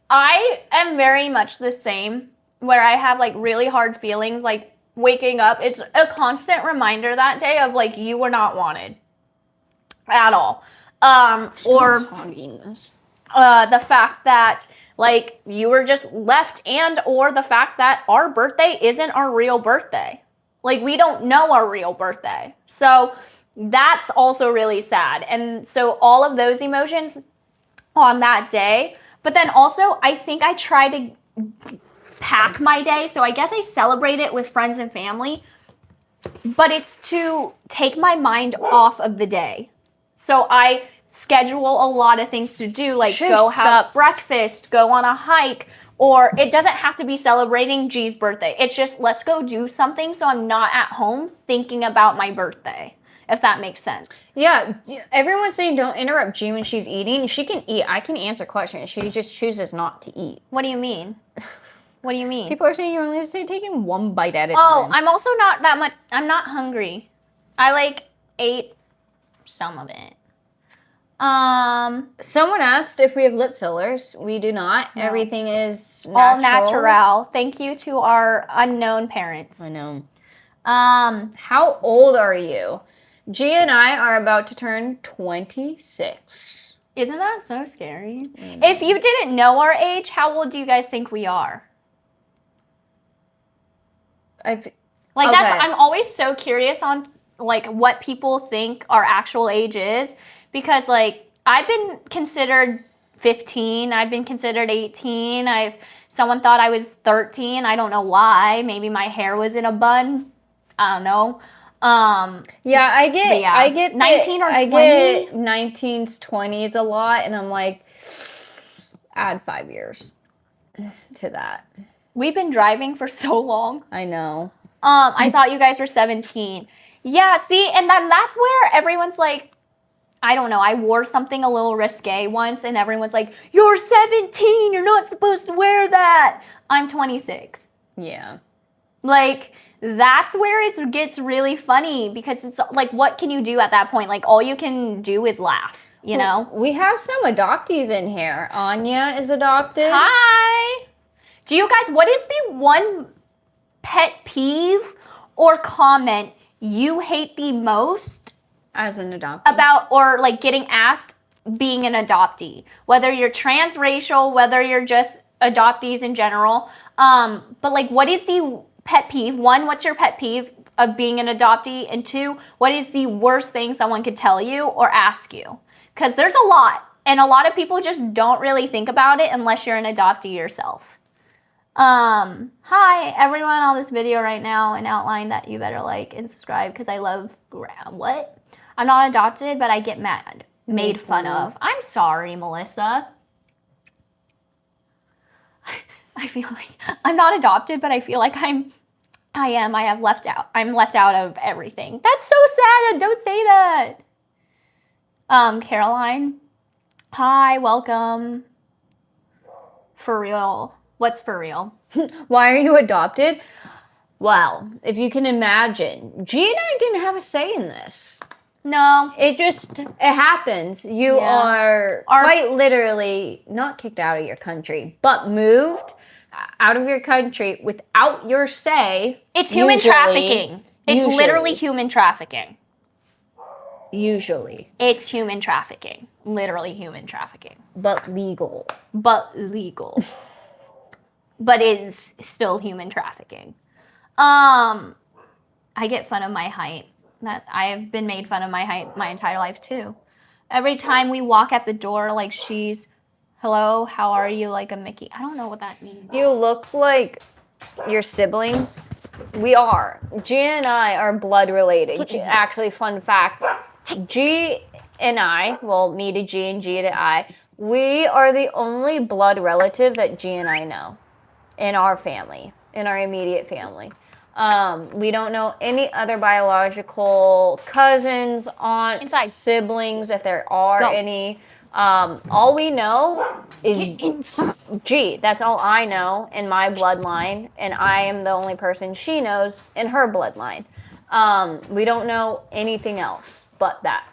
A: I am very much the same, where I have like really hard feelings, like waking up. It's a constant reminder that day of like you were not wanted at all. Or the fact that like you were just left, and or the fact that our birthday isn't our real birthday. Like, we don't know our real birthday. So that's also really sad. And so all of those emotions on that day. But then also, I think I try to pack my day. So I guess I celebrate it with friends and family. But it's to take my mind off of the day. So I schedule a lot of things to do, like go have breakfast, go on a hike. Or it doesn't have to be celebrating G's birthday. It's just, let's go do something so I'm not at home thinking about my birthday, if that makes sense.
B: Yeah, everyone's saying don't interrupt G when she's eating. She can eat. I can answer questions. She just chooses not to eat.
A: What do you mean? What do you mean?
B: People are saying you're only taking one bite at a time.
A: Oh, I'm also not that much. I'm not hungry. I like ate some of it.
B: Someone asked if we have lip fillers. We do not. No. Everything is natural.
A: All natural. Thank you to our unknown parents.
B: I know. How old are you? G and I are about to turn 26.
A: Isn't that so scary? Mm-hmm. If you didn't know our age, how old do you guys think we are?
B: That's.
A: I'm always so curious on like what people think our actual age is, because like I've been considered 15, I've been considered 18, someone thought I was 13. I don't know why. Maybe my hair was in a bun. I don't know.
B: Yeah, I get
A: 19 or 20.
B: I get 19s, 20s a lot, and I'm like, add 5 years to that.
A: We've been driving for so long.
B: I know.
A: I thought you guys were 17. Yeah, see, and then that's where everyone's like, I don't know, I wore something a little risque once, and everyone's like, you're 17, you're not supposed to wear that. I'm 26.
B: Yeah.
A: Like, that's where it gets really funny, because it's like, what can you do at that point? Like, all you can do is laugh, you know?
B: We have some adoptees in here. Anya is adopted.
A: Hi. Do you guys, what is the one pet peeve or comment you hate the most
B: As an adoptee.
A: about, or like getting asked being an adoptee? Whether you're transracial, whether you're just adoptees in general. But like, what is the pet peeve? One, what's your pet peeve of being an adoptee? And two, what is the worst thing someone could tell you or ask you? Because there's a lot, and a lot of people just don't really think about it unless you're an adoptee yourself. Hi everyone on this video right now, and outline that you better like and subscribe because I love what? I'm not adopted, but I get made fun of. I'm sorry, Melissa. I feel like I'm not adopted, but I feel like I'm left out. I'm left out of everything. That's so sad. Don't say that. Caroline. Hi, welcome. For real. What's for real?
B: Why are you adopted? Well, if you can imagine, G and I didn't have a say in this.
A: No.
B: It happens. You are quite literally not kicked out of your country, but moved out of your country without your say.
A: It's human trafficking. It's literally human trafficking.
B: Usually.
A: It's human trafficking. Literally human trafficking.
B: But legal.
A: But it's still human trafficking. I get fun of my height. That I have been made fun of my height my entire life too. Every time we walk at the door, like she's, hello, how are you, like a Mickey. I don't know what that means.
B: You look like your siblings. We are. G and I are blood related. Actually, fun fact, G and I, well, me to G and G to I, we are the only blood relative that G and I know in our family, in our immediate family. We don't know any other biological cousins, aunts, siblings, if there are any. All we know is G. That's all I know in my bloodline, and I am the only person she knows in her bloodline. We don't know anything else but that.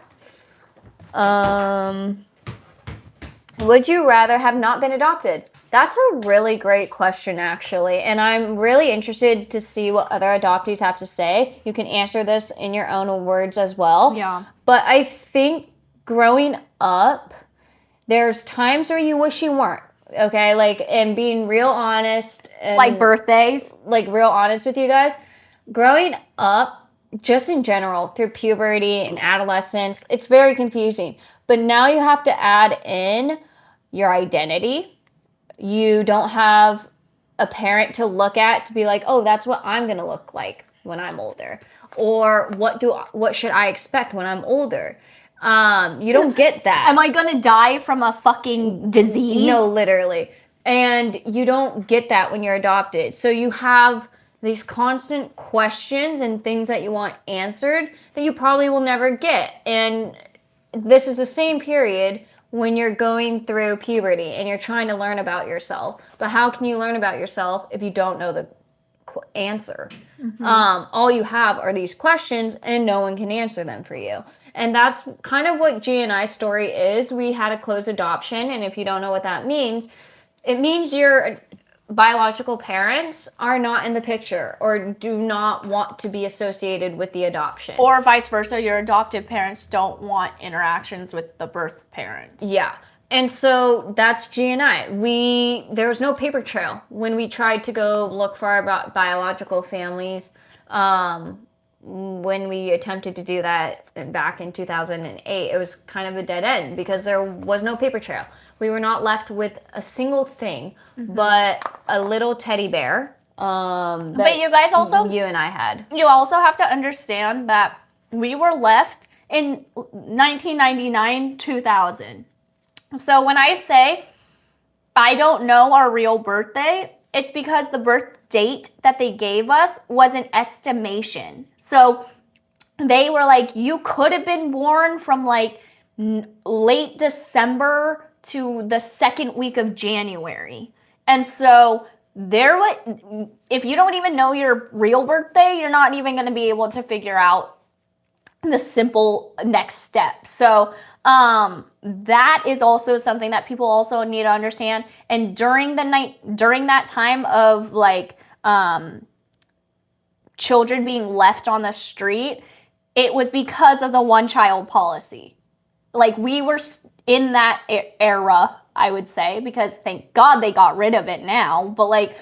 B: Would you rather have not been adopted? That's a really great question, actually, and I'm really interested to see what other adoptees have to say. You can answer this in your own words as well.
A: Yeah.
B: But I think growing up, there's times where you wish you weren't, okay? Like, and being real honest. And,
A: like birthdays.
B: Like, real honest with you guys. Growing up, just in general, through puberty and adolescence, it's very confusing. But now you have to add in your identity. You don't have a parent to look at to be like, oh, that's what I'm going to look like when I'm older. Or what should I expect when I'm older? You don't get that.
A: Am I going to die from a fucking disease?
B: No, literally. And you don't get that when you're adopted. So you have these constant questions and things that you want answered that you probably will never get. And this is the same period when you're going through puberty and you're trying to learn about yourself. But how can you learn about yourself if you don't know the answer? Mm-hmm. All you have are these questions and no one can answer them for you. And that's kind of what G and I's story is. We had a closed adoption, and if you don't know what that means, it means your biological parents are not in the picture or do not want to be associated with the adoption.
A: Or vice versa, your adoptive parents don't want interactions with the birth parents.
B: Yeah. And so that's G and I. There was no paper trail when we tried to go look for our biological families. when we attempted to do that back in 2008, it was kind of a dead end because there was no paper trail. We were not left with a single thing but a little teddy bear.
A: But you guys also,
B: you and I had.
A: you also have to understand that we were left in 1999, 2000. So when I say I don't know our real birthday, it's because the birth date that they gave us was an estimation. So they were like, you could have been born from like late December to the second week of January. And so there was, if you don't even know your real birthday, you're not even going to be able to figure out the simple next step. So that is also something that people also need to understand. And during that time of like children being left on the street, it was because of the one-child policy. Like we were in that era, I would say, because thank God they got rid of it now. But like,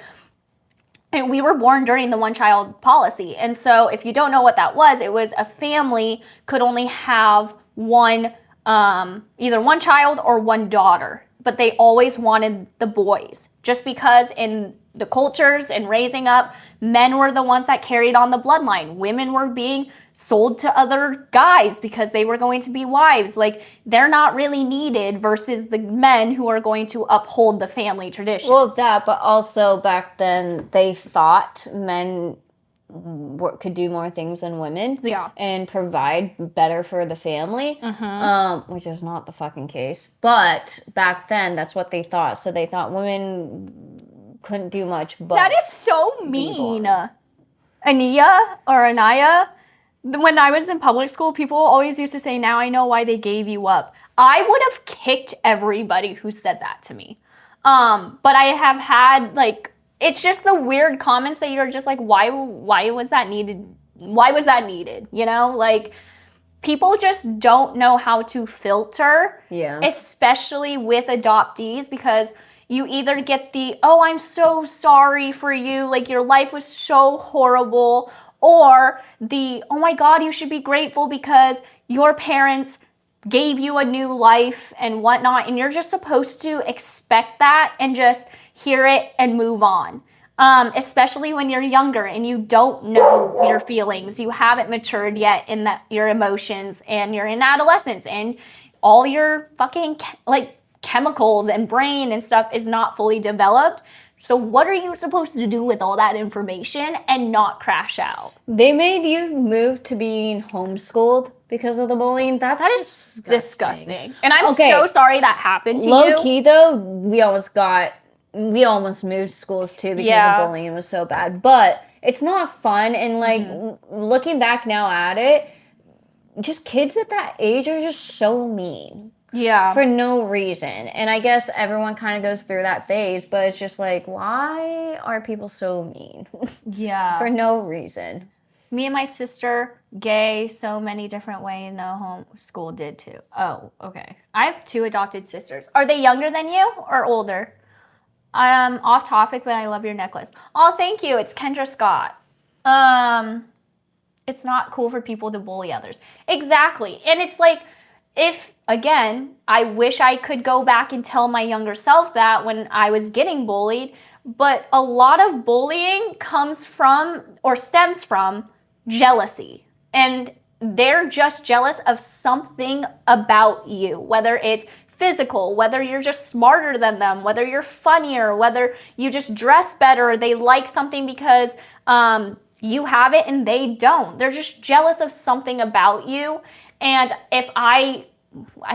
A: and we were born during the one-child policy. And so if you don't know what that was, it was a family could only have one, either one child or one daughter. But they always wanted the boys. Just because in the cultures and raising up, men were the ones that carried on the bloodline. Women were being sold to other guys because they were going to be wives. Like, they're not really needed versus the men who are going to uphold the family traditions.
B: Well, that, but also back then they thought men could do more things than women.
A: Yeah.
B: And provide better for the family, which is not the fucking case. But back then, that's what they thought. So they thought women couldn't do much. But
A: that is so mean. Anaya, when I was in public school, people always used to say, now I know why they gave you up. I would have kicked everybody who said that to me. But I have had, like, it's just the weird comments that you're just like, why was that needed? Why was that needed? You know, like, people just don't know how to filter.
B: Yeah.
A: Especially with adoptees, because you either get the, oh, I'm so sorry for you, like your life was so horrible, or the, oh my God, you should be grateful because your parents gave you a new life and whatnot, and you're just supposed to expect that and just hear it and move on. Especially when you're younger and you don't know your feelings. You haven't matured yet in your emotions, and you're in adolescence, and all your fucking chemicals and brain and stuff is not fully developed. So what are you supposed to do with all that information and not crash out?
B: They made you move to being homeschooled because of the bullying. That
A: is disgusting. And I'm so sorry that happened to you.
B: Low key though, we almost moved schools too because the bullying was so bad. But it's not fun. And like looking back now at it, just kids at that age are just so mean.
A: Yeah.
B: For no reason. And I guess everyone kind of goes through that phase, but it's just like, why are people so mean?
A: Yeah.
B: For no reason.
A: Me and my sister, gay, so many different ways. No, homeschool did too. Oh, okay. I have 2 adopted sisters. Are they younger than you or older? Off topic, but I love your necklace. Oh, thank you. It's Kendra Scott. It's not cool for people to bully others. Exactly. And it's like, again, I wish I could go back and tell my younger self that when I was getting bullied, but a lot of bullying comes from or stems from jealousy. And they're just jealous of something about you, whether it's physical, whether you're just smarter than them, whether you're funnier, whether you just dress better, they like something because you have it and they don't. They're just jealous of something about you. And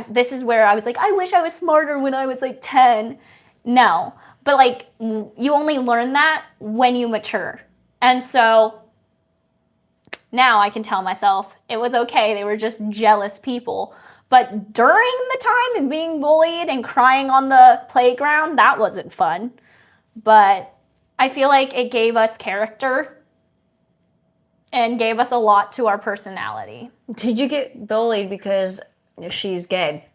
A: this is where I was like, I wish I was smarter when I was like 10. No, but like you only learn that when you mature. And so now I can tell myself it was okay. They were just jealous people. But during the time of being bullied and crying on the playground, that wasn't fun. But I feel like it gave us character and gave us a lot to our personality.
B: Did you get bullied because she's gay?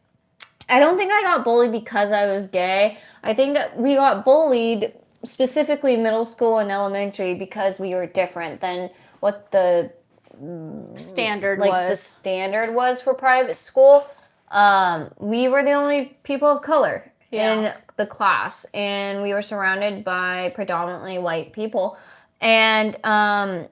B: I don't think I got bullied because I was gay. I think we got bullied specifically middle school and elementary because we were different than what the
A: standard
B: like
A: was.
B: the standard was for private school. We were the only people of color in the class, and we were surrounded by predominantly white people. And I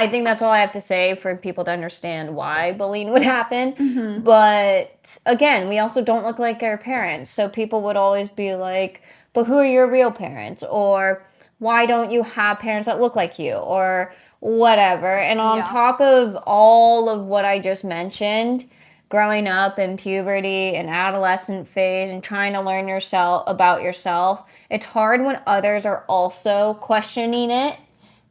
B: think that's all I have to say for people to understand why bullying would happen.
A: Mm-hmm.
B: But again, we also don't look like our parents. So people would always be like, but who are your real parents? Or why don't you have parents that look like you? Or whatever. And on top of all of what I just mentioned, growing up in puberty and adolescent phase and trying to learn about yourself, it's hard when others are also questioning it.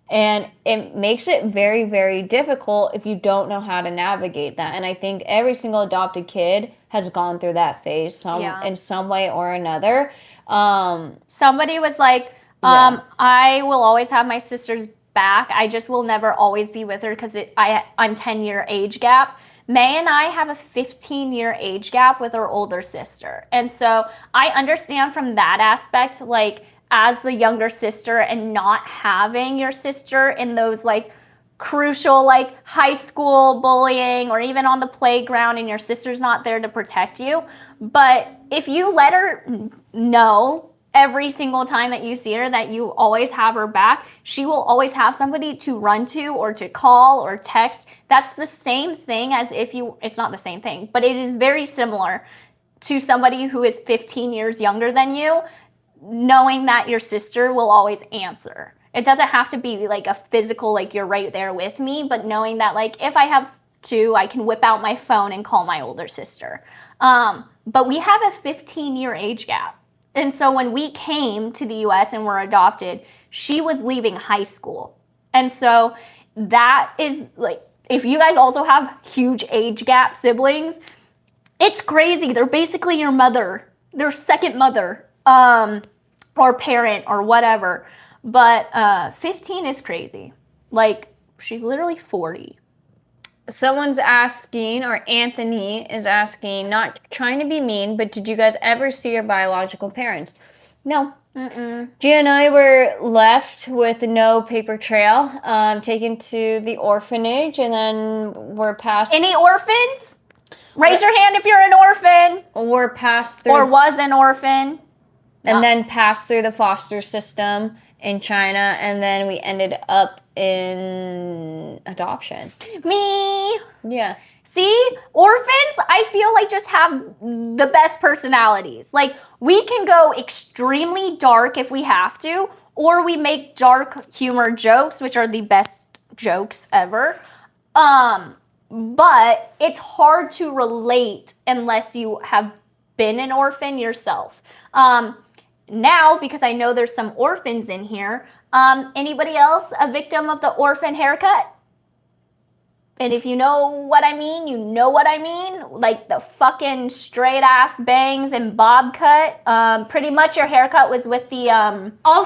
B: And it makes it very, very difficult if you don't know how to navigate that. And I think every single adopted kid has gone through that phase in some way or another.
A: Somebody was like, I will always have my sister's back. I just will never always be with her because I'm 10-year age gap. May and I have a 15-year age gap with our older sister. And so I understand from that aspect, like, as the younger sister and not having your sister in those like crucial like high school bullying or even on the playground and your sister's not there to protect you. But if you let her know every single time that you see her that you always have her back, she will always have somebody to run to or to call or text. That's the same thing as it's not the same thing, but it is very similar to somebody who is 15 years younger than you, knowing that your sister will always answer. It doesn't have to be like a physical, like you're right there with me, but knowing that like if I have to, I can whip out my phone and call my older sister. But we have a 15-year age gap. And so when we came to the US and were adopted, she was leaving high school. And so that is like, if you guys also have huge age gap siblings, it's crazy. They're basically your mother, their second mother. Or parent or whatever. But 15 is crazy. Like, she's literally 40.
B: Someone's asking, or Anthony is asking, not trying to be mean, but did you guys ever see your biological parents? No. Gia and I were left with no paper trail, taken to the orphanage, and then we're passed...
A: Any orphans? Raise your hand if you're an orphan.
B: We're passed through...
A: Or was an orphan.
B: And then passed through the foster system in China, and then we ended up in adoption.
A: Me.
B: Yeah.
A: See, orphans, I feel like just have the best personalities. Like, we can go extremely dark if we have to, or we make dark humor jokes, which are the best jokes ever. But it's hard to relate unless you have been an orphan yourself. Now, because I know there's some orphans in here, anybody else a victim of the orphan haircut? And if you know what I mean, you know what I mean. Like the fucking straight ass bangs and bob cut. Pretty much your haircut was with the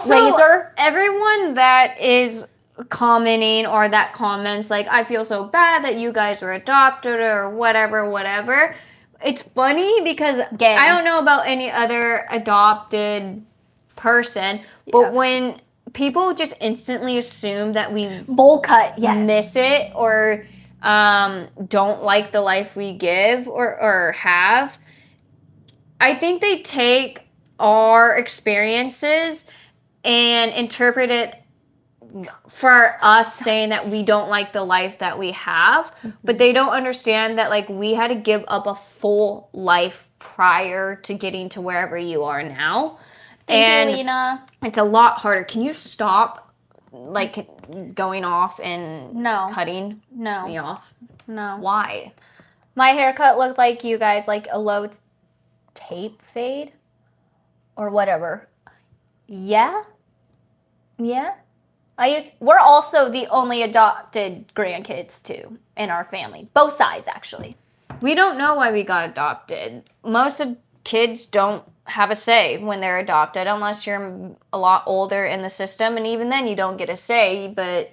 A: razor.
B: Everyone that is commenting or that comments like, I feel so bad that you guys were adopted or whatever. It's funny because I don't know about any other adopted person, but when people just instantly assume that we
A: bowl cut,
B: miss it or don't like the life we give or have, I think they take our experiences and interpret it for us saying that we don't like the life that we have, but they don't understand that like we had to give up a full life prior to getting to wherever you are now.
A: Thank you, Lena.
B: It's a lot harder. Can you stop like going off and cutting me off?
A: No.
B: Why?
A: My haircut looked like you guys, like a low tape fade or whatever. Yeah. We're also the only adopted grandkids too in our family. Both sides, actually.
B: We don't know why we got adopted. Most kids don't have a say when they're adopted unless you're a lot older in the system, and even then you don't get a say, but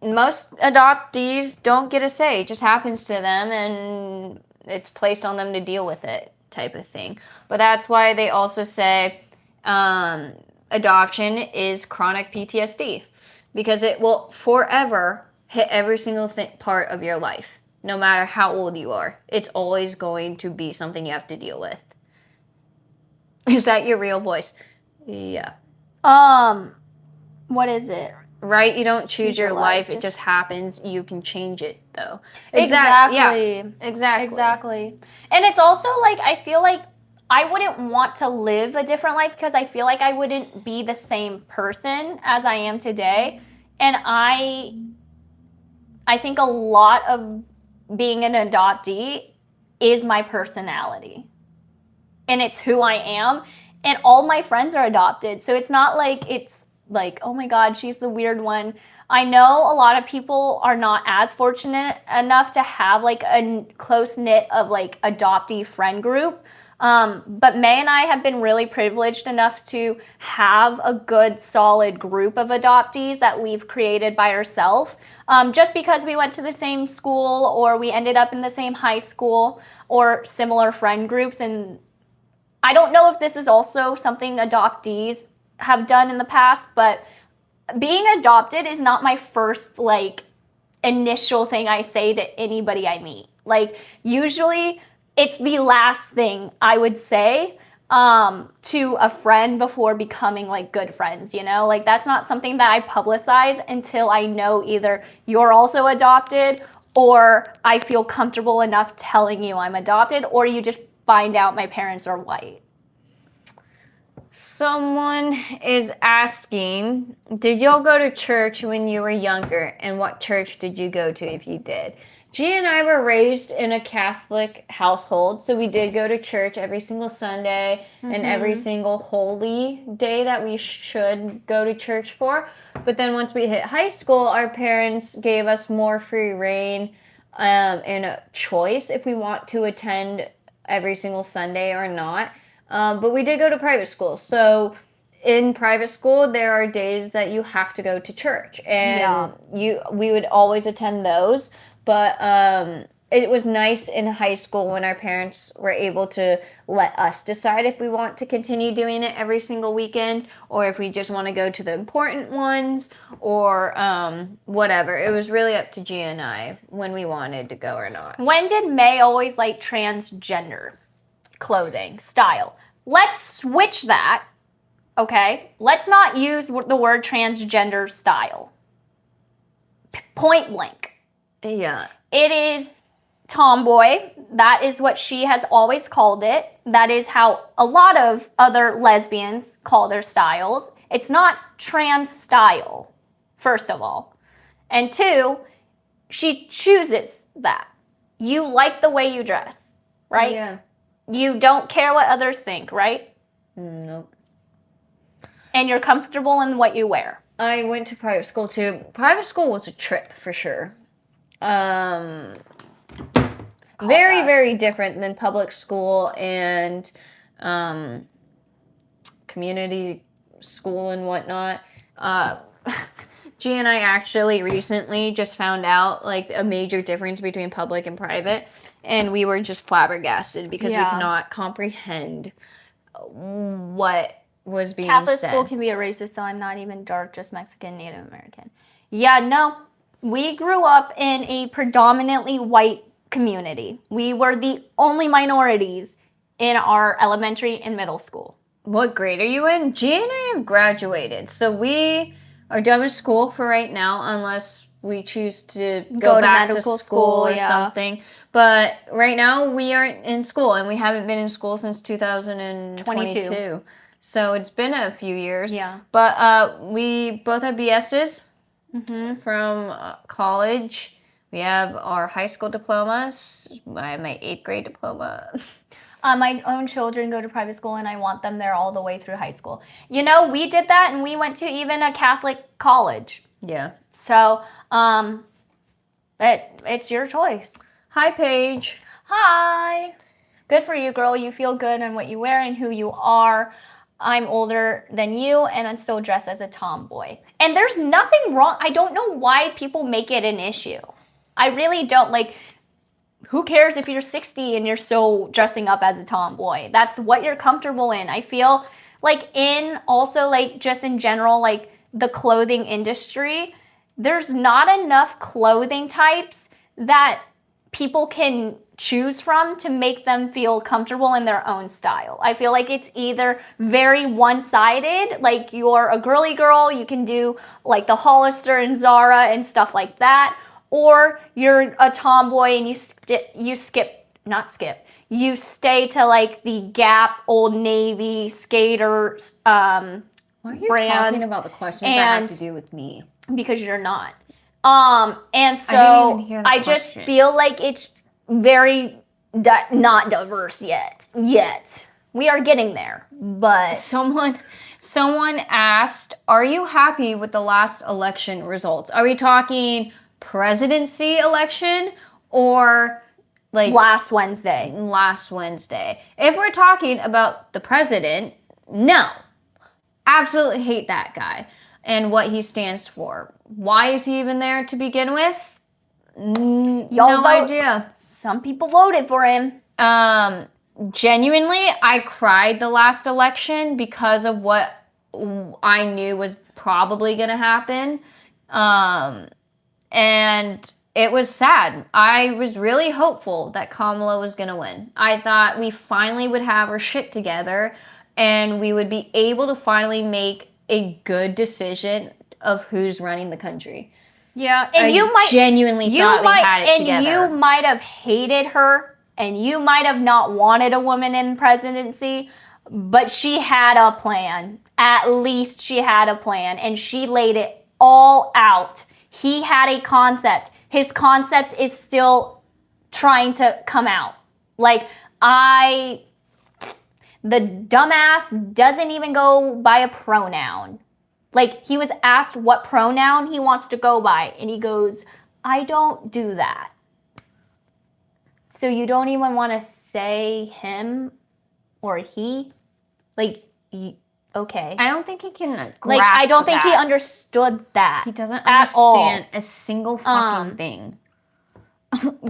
B: most adoptees don't get a say. It just happens to them and it's placed on them to deal with it type of thing. But that's why they also say adoption is chronic PTSD. because it will forever hit every single part of your life. No matter how old you are, it's always going to be something you have to deal with. Is that your real voice? Yeah.
A: What is it?
B: Right? You don't choose your life. It just happens. You can change it, though.
A: Exactly.
B: Yeah,
A: exactly. And it's also like, I feel like I wouldn't want to live a different life because I feel like I wouldn't be the same person as I am today. And I think a lot of being an adoptee is my personality. And it's who I am. And all my friends are adopted. So it's not like it's like, oh my God, she's the weird one. I know a lot of people are not as fortunate enough to have like a close knit of like adoptee friend group. But May and I have been really privileged enough to have a good, solid group of adoptees that we've created by ourselves. Just because we went to the same school or we ended up in the same high school or similar friend groups. And I don't know if this is also something adoptees have done in the past, but being adopted is not my first like initial thing I say to anybody I meet. Like usually it's the last thing I would say to a friend before becoming like good friends, you know? Like that's not something that I publicize until I know either you're also adopted or I feel comfortable enough telling you I'm adopted or you just find out my parents are white.
B: Someone is asking, did y'all go to church when you were younger? And what church did you go to if you did? G and I were raised in a Catholic household, so we did go to church every single Sunday and every single holy day that we should go to church for. But then once we hit high school, our parents gave us more free reign and a choice if we want to attend every single Sunday or not. But we did go to private school. So in private school, there are days that you have to go to church. And we would always attend those. But it was nice in high school when our parents were able to let us decide if we want to continue doing it every single weekend or if we just want to go to the important ones or whatever. It was really up to G and I when we wanted to go or not.
A: When did May always like transgender clothing style? Let's switch that, okay? Let's not use the word transgender style. Point blank.
B: Yeah.
A: It is tomboy. That is what she has always called it. That is how a lot of other lesbians call their styles. It's not trans style, first of all. And two, she chooses that. You like the way you dress, right?
B: Yeah.
A: You don't care what others think, right?
B: Nope.
A: And you're comfortable in what you wear.
B: I went to private school too. Private school was a trip for sure. Very different than public school and community school and whatnot. G and I actually recently just found out like a major difference between public and private, and we were just flabbergasted because we cannot comprehend what was being
A: Catholic
B: said.
A: school can be a racist, so I'm not even dark, just Mexican, Native American. Yeah, no. We grew up in a predominantly white community. We were the only minorities in our elementary and middle school.
B: What grade are you in? G and I have graduated, so we are done with school for right now, unless we choose to go back to school or something. But right now we are in school, and we haven't been in school since 2022. So it's been a few years.
A: Yeah.
B: But we both have BSs from college. We have our high school diplomas. I have my 8th grade diploma.
A: My own children go to private school, and I want them there all the way through high school. You know, we did that, and we went to even a Catholic college.
B: Yeah.
A: So, it's your choice.
B: Hi, Paige.
A: Hi. Good for you, girl. You feel good in what you wear and who you are. I'm older than you, and I'm still dressed as a tomboy. And there's nothing wrong. I don't know why people make it an issue. I really don't. Like, who cares if you're 60 and you're still dressing up as a tomboy? That's what you're comfortable in. I feel like also like just in general, like the clothing industry, there's not enough clothing types that people can choose from to make them feel comfortable in their own style. I feel like it's either very one-sided, like you're a girly girl, you can do like the Hollister and Zara and stuff like that, or you're a tomboy and you stay to like the Gap, Old Navy, Skater
B: Why are you
A: brands.
B: talking about the questions that have to do with me?
A: Because you're not. And
B: I didn't
A: so
B: even hear the
A: I just
B: question.
A: feel like it's very not diverse yet. We are getting there, but
B: Someone asked, "Are you happy with the last election results? Are we talking presidency election or like
A: last Wednesday.
B: last Wednesday?" If we're talking about the president, no. Absolutely hate that guy and what he stands for. Why is he even there to begin with?
A: Y'all
B: No
A: vote.
B: idea.
A: Some people voted for him.
B: Genuinely, I cried the last election because of what I knew was probably going to happen. And it was sad. I was really hopeful that Kamala was going to win. I thought we finally would have our shit together and we would be able to finally make a good decision of who's running the country.
A: Yeah, and
B: I genuinely thought we had it together.
A: You might have hated her, and you might have not wanted a woman in presidency, but she had a plan. At least she had a plan, and she laid it all out. He had a concept. His concept is still trying to come out. Like, the dumbass doesn't even go by a pronoun. Like, he was asked what pronoun he wants to go by, and he goes, I don't do that. So you don't even want to say him or he? Like, okay.
B: I don't think he can grasp
A: Like, I don't think he
B: that.
A: understood that.
B: He doesn't
A: at all.
B: understand a single fucking thing.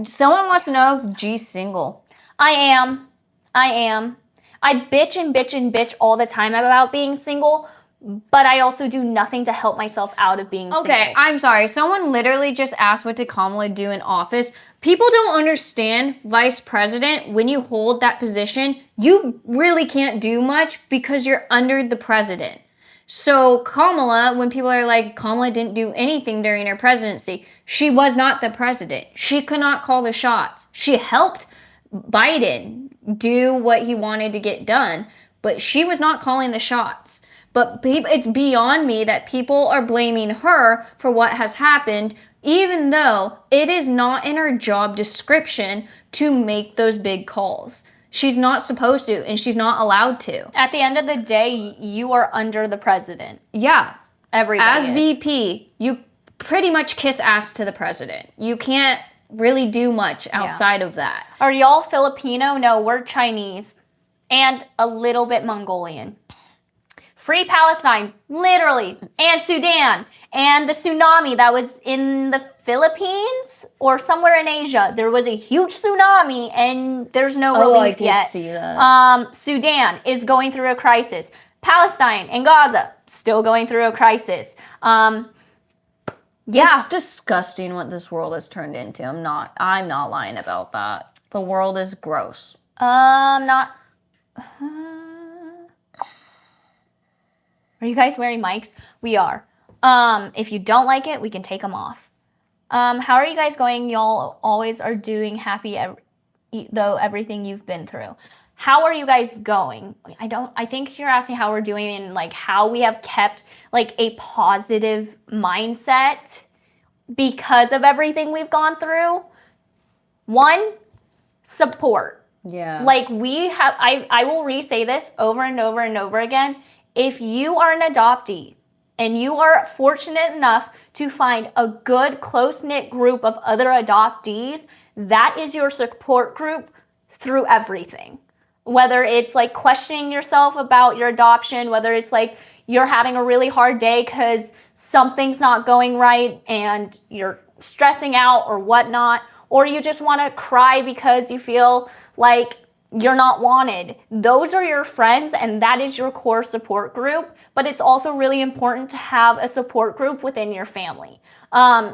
B: Someone wants to know if G's single.
A: I am. I bitch and bitch and bitch all the time about being single, but I also do nothing to help myself out of being single.
B: Okay, I'm sorry. Someone literally just asked what did Kamala do in office. People don't understand vice president. When you hold that position, you really can't do much because you're under the president. So Kamala, when people are like, Kamala didn't do anything during her presidency, she was not the president. She could not call the shots. She helped Biden do what he wanted to get done, but she was not calling the shots. But it's beyond me that people are blaming her for what has happened, even though it is not in her job description to make those big calls. She's not supposed to, and she's not allowed to.
A: At the end of the day, you are under the president.
B: Yeah.
A: Everybody
B: As
A: is.
B: VP, you pretty much kiss ass to the president. You can't really do much outside of that.
A: Are y'all Filipino? No, we're Chinese. And a little bit Mongolian. Free Palestine, literally, and Sudan, and the tsunami that was in the Philippines or somewhere in Asia. There was a huge tsunami, and there's no relief yet.
B: I did see that.
A: Sudan is going through a crisis. Palestine and Gaza still going through a crisis. Yeah,
B: It's disgusting what this world has turned into. I'm not lying about that. The world is gross.
A: not. Are you guys wearing mics? We are. If you don't like it, we can take them off. How are you guys going? Y'all always are doing happy though everything you've been through. How are you guys going? I think you're asking how we're doing and like how we have kept like a positive mindset because of everything we've gone through. One, support.
B: Yeah.
A: Like we have, I will re-say this over and over and over again. If you are an adoptee and you are fortunate enough to find a good, close-knit group of other adoptees, that is your support group through everything. Whether it's like questioning yourself about your adoption, whether it's like you're having a really hard day because something's not going right and you're stressing out or whatnot, or you just want to cry because you feel like you're not wanted. Those are your friends, and that is your core support group. But it's also really important to have a support group within your family.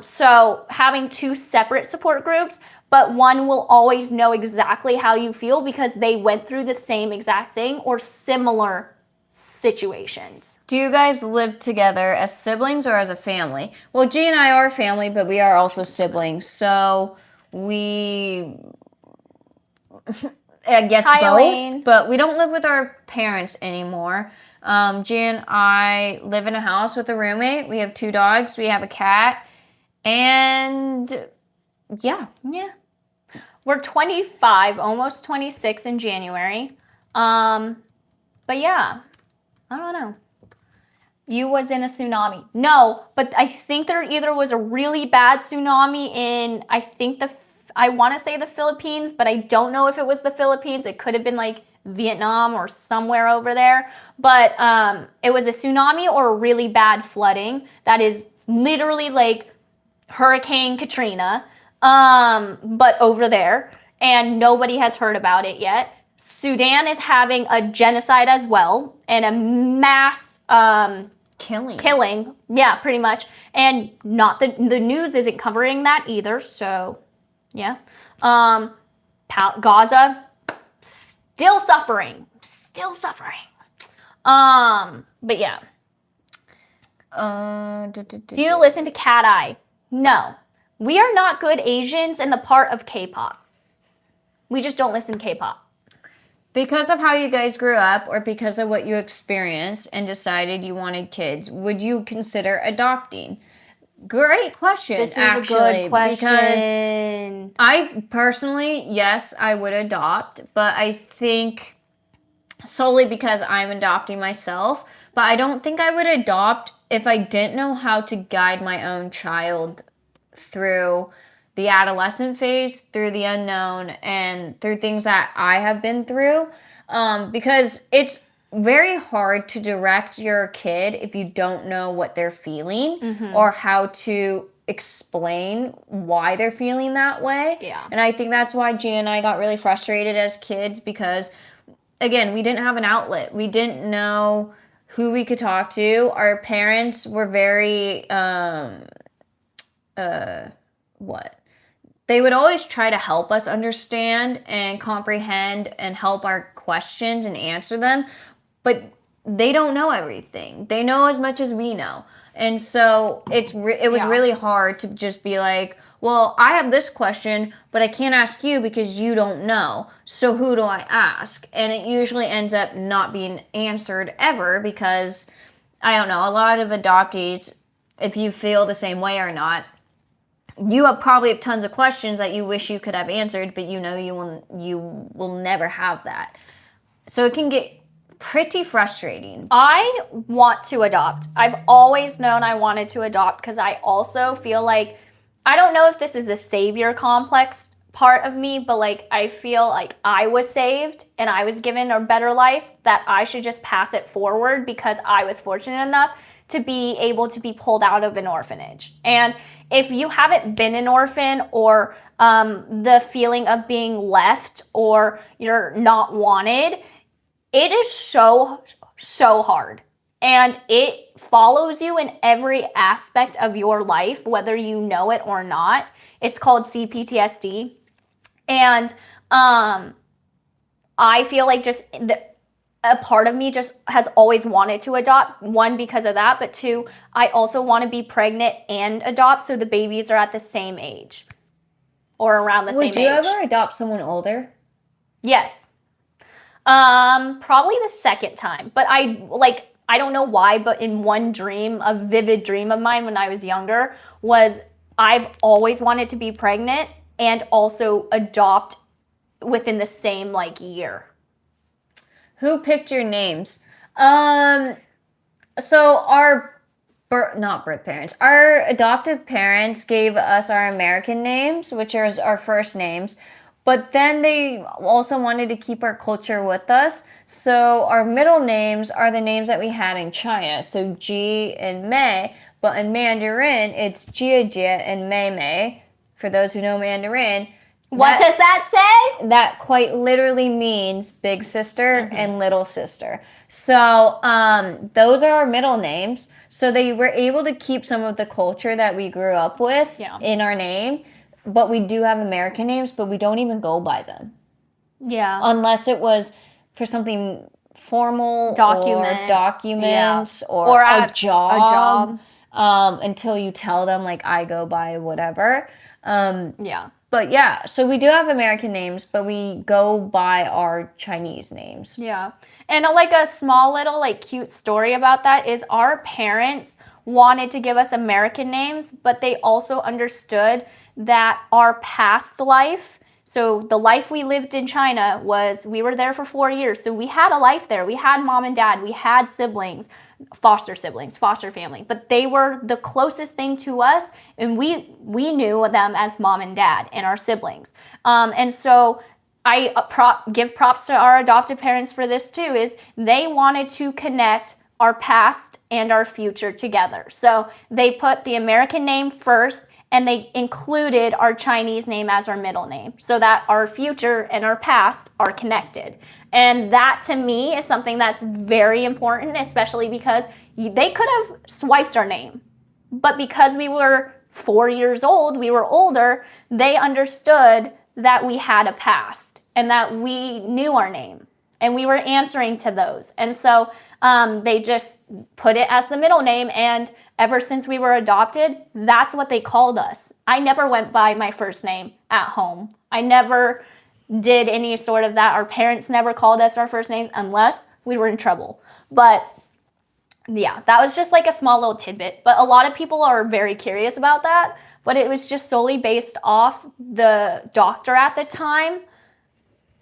A: So having 2 separate support groups, but one will always know exactly how you feel because they went through the same exact thing or similar situations.
B: Do you guys live together as siblings or as a family? Well, G and I are family, but we are also siblings. So we, I guess
A: Hi,
B: both,
A: Elaine.
B: but we don't live with our parents anymore. G and I live in a house with a roommate. We have 2 dogs. We have a cat. And yeah.
A: Yeah. We're 25, almost 26 in January. But yeah, I don't know. You was in a tsunami. No, but I think there either was a really bad tsunami in, I want to say the Philippines, but I don't know if it was the Philippines. It could have been like Vietnam or somewhere over there. But it was a tsunami or a really bad flooding that is literally like Hurricane Katrina, but over there. And nobody has heard about it yet. Sudan is having a genocide as well and a mass killing. Yeah, pretty much. And not the news isn't covering that either. So, yeah. Gaza still suffering. But yeah. Do you listen to Cat Eye? No. We are not good Asians in the part of K-pop. We just don't listen to K-pop.
B: Because of how you guys grew up or because of what you experienced and decided you wanted kids, would you consider adopting? Great question,
A: This is
B: actually.
A: a good question.
B: Because I personally, yes, I would adopt, but I think solely because I'm adopting myself, but I don't think I would adopt if I didn't know how to guide my own child through the adolescent phase, through the unknown, and through things that I have been through. Because it's very hard to direct your kid if you don't know what they're feeling or how to explain why they're feeling that way.
A: Yeah.
B: And I think that's why Gia and I got really frustrated as kids because, again, we didn't have an outlet. We didn't know who we could talk to. Our parents were very, They would always try to help us understand and comprehend and help our questions and answer them, but they don't know everything. They know as much as we know. And so it was really hard to just be like, well, I have this question, but I can't ask you because you don't know. So who do I ask? And it usually ends up not being answered ever because, I don't know, a lot of adoptees, if you feel the same way or not, you probably have tons of questions that you wish you could have answered, but you know you will never have that. So it can get pretty frustrating.
A: I want to adopt. I've always known I wanted to adopt because I also feel like, I don't know if this is a savior complex part of me, but like I feel like I was saved and I was given a better life, that I should just pass it forward because I was fortunate enough to be able to be pulled out of an orphanage. And if you haven't been an orphan, or the feeling of being left or you're not wanted, it is so hard. And it follows you in every aspect of your life, whether you know it or not. It's called CPTSD. And I feel like just a part of me just has always wanted to adopt. One, because of that, but 2, I also want to be pregnant and adopt so the babies are at the same age or around the same age.
B: Would you ever adopt someone older?
A: Yes. Probably the second time, but I don't know why, but in one dream, a vivid dream of mine when I was younger was I've always wanted to be pregnant and also adopt within the same year.
B: Who picked your names? So our not birth parents, our adoptive parents gave us our American names, which are our first names, but then they also wanted to keep our culture with us. So our middle names are the names that we had in China. So Ji and Mei, but in Mandarin, it's Jia Jia and Mei Mei. For those who know Mandarin,
A: What does that say?
B: That quite literally means big sister and little sister. So those are our middle names. So they were able to keep some of the culture that we grew up with in our name. But we do have American names, but we don't even go by them.
A: Yeah.
B: Unless it was for something formal or documents or a job. Until you tell them, like, I go by whatever. But yeah, so we do have American names, but we go by our Chinese names.
A: Yeah. And like a small little like cute story about that is our parents wanted to give us American names, but they also understood that our past life, so the life we lived in China was, we were there for 4 years. So we had a life there. We had mom and dad, we had siblings, foster family, but they were the closest thing to us, and we knew them as mom and dad and our siblings. And so I give props to our adopted parents for this too, is they wanted to connect our past and our future together. So they put the American name first, and they included our Chinese name as our middle name so that our future and our past are connected. And that to me is something that's very important, especially because they could have swiped our name. But because we were 4 years old, we were older, they understood that we had a past and that we knew our name and we were answering to those. And so they just put it as the middle name, and ever since we were adopted, that's what they called us. I never went by my first name at home. I never did any sort of that. Our parents never called us our first names unless we were in trouble. But yeah, that was just like a small little tidbit. But a lot of people are very curious about that. But it was just solely based off the doctor at the time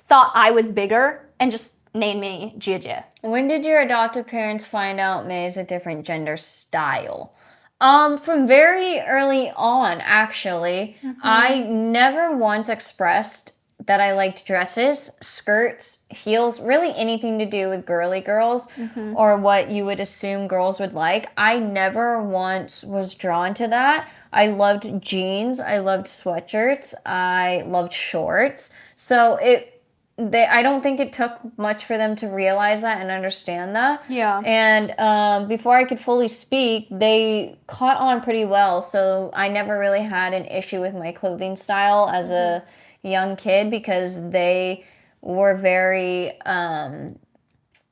A: thought I was bigger and just named me Jia.
B: When did your adoptive parents find out May is a different gender style? From very early on, actually. I never once expressed that I liked dresses, skirts, heels, really anything to do with girly girls or what you would assume girls would like. I never once was drawn to that. I loved jeans. I loved sweatshirts. I loved shorts. So I don't think it took much for them to realize that and understand that.
A: Yeah.
B: And before I could fully speak, they caught on pretty well. So I never really had an issue with my clothing style as a young kid because they were very,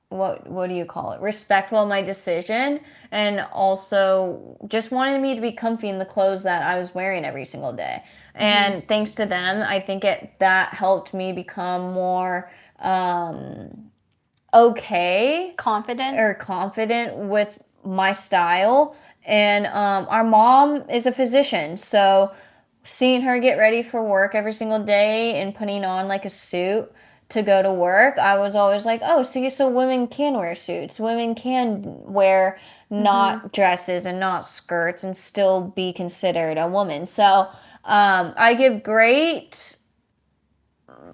B: what do you call it? Respectful of my decision, and also just wanted me to be comfy in the clothes that I was wearing every single day. And thanks to them, I think that helped me become more confident with my style. And our mom is a physician, so seeing her get ready for work every single day and putting on like a suit to go to work, I was always like, oh, see, so women can wear suits. Women can wear not dresses and not skirts and still be considered a woman. So I give great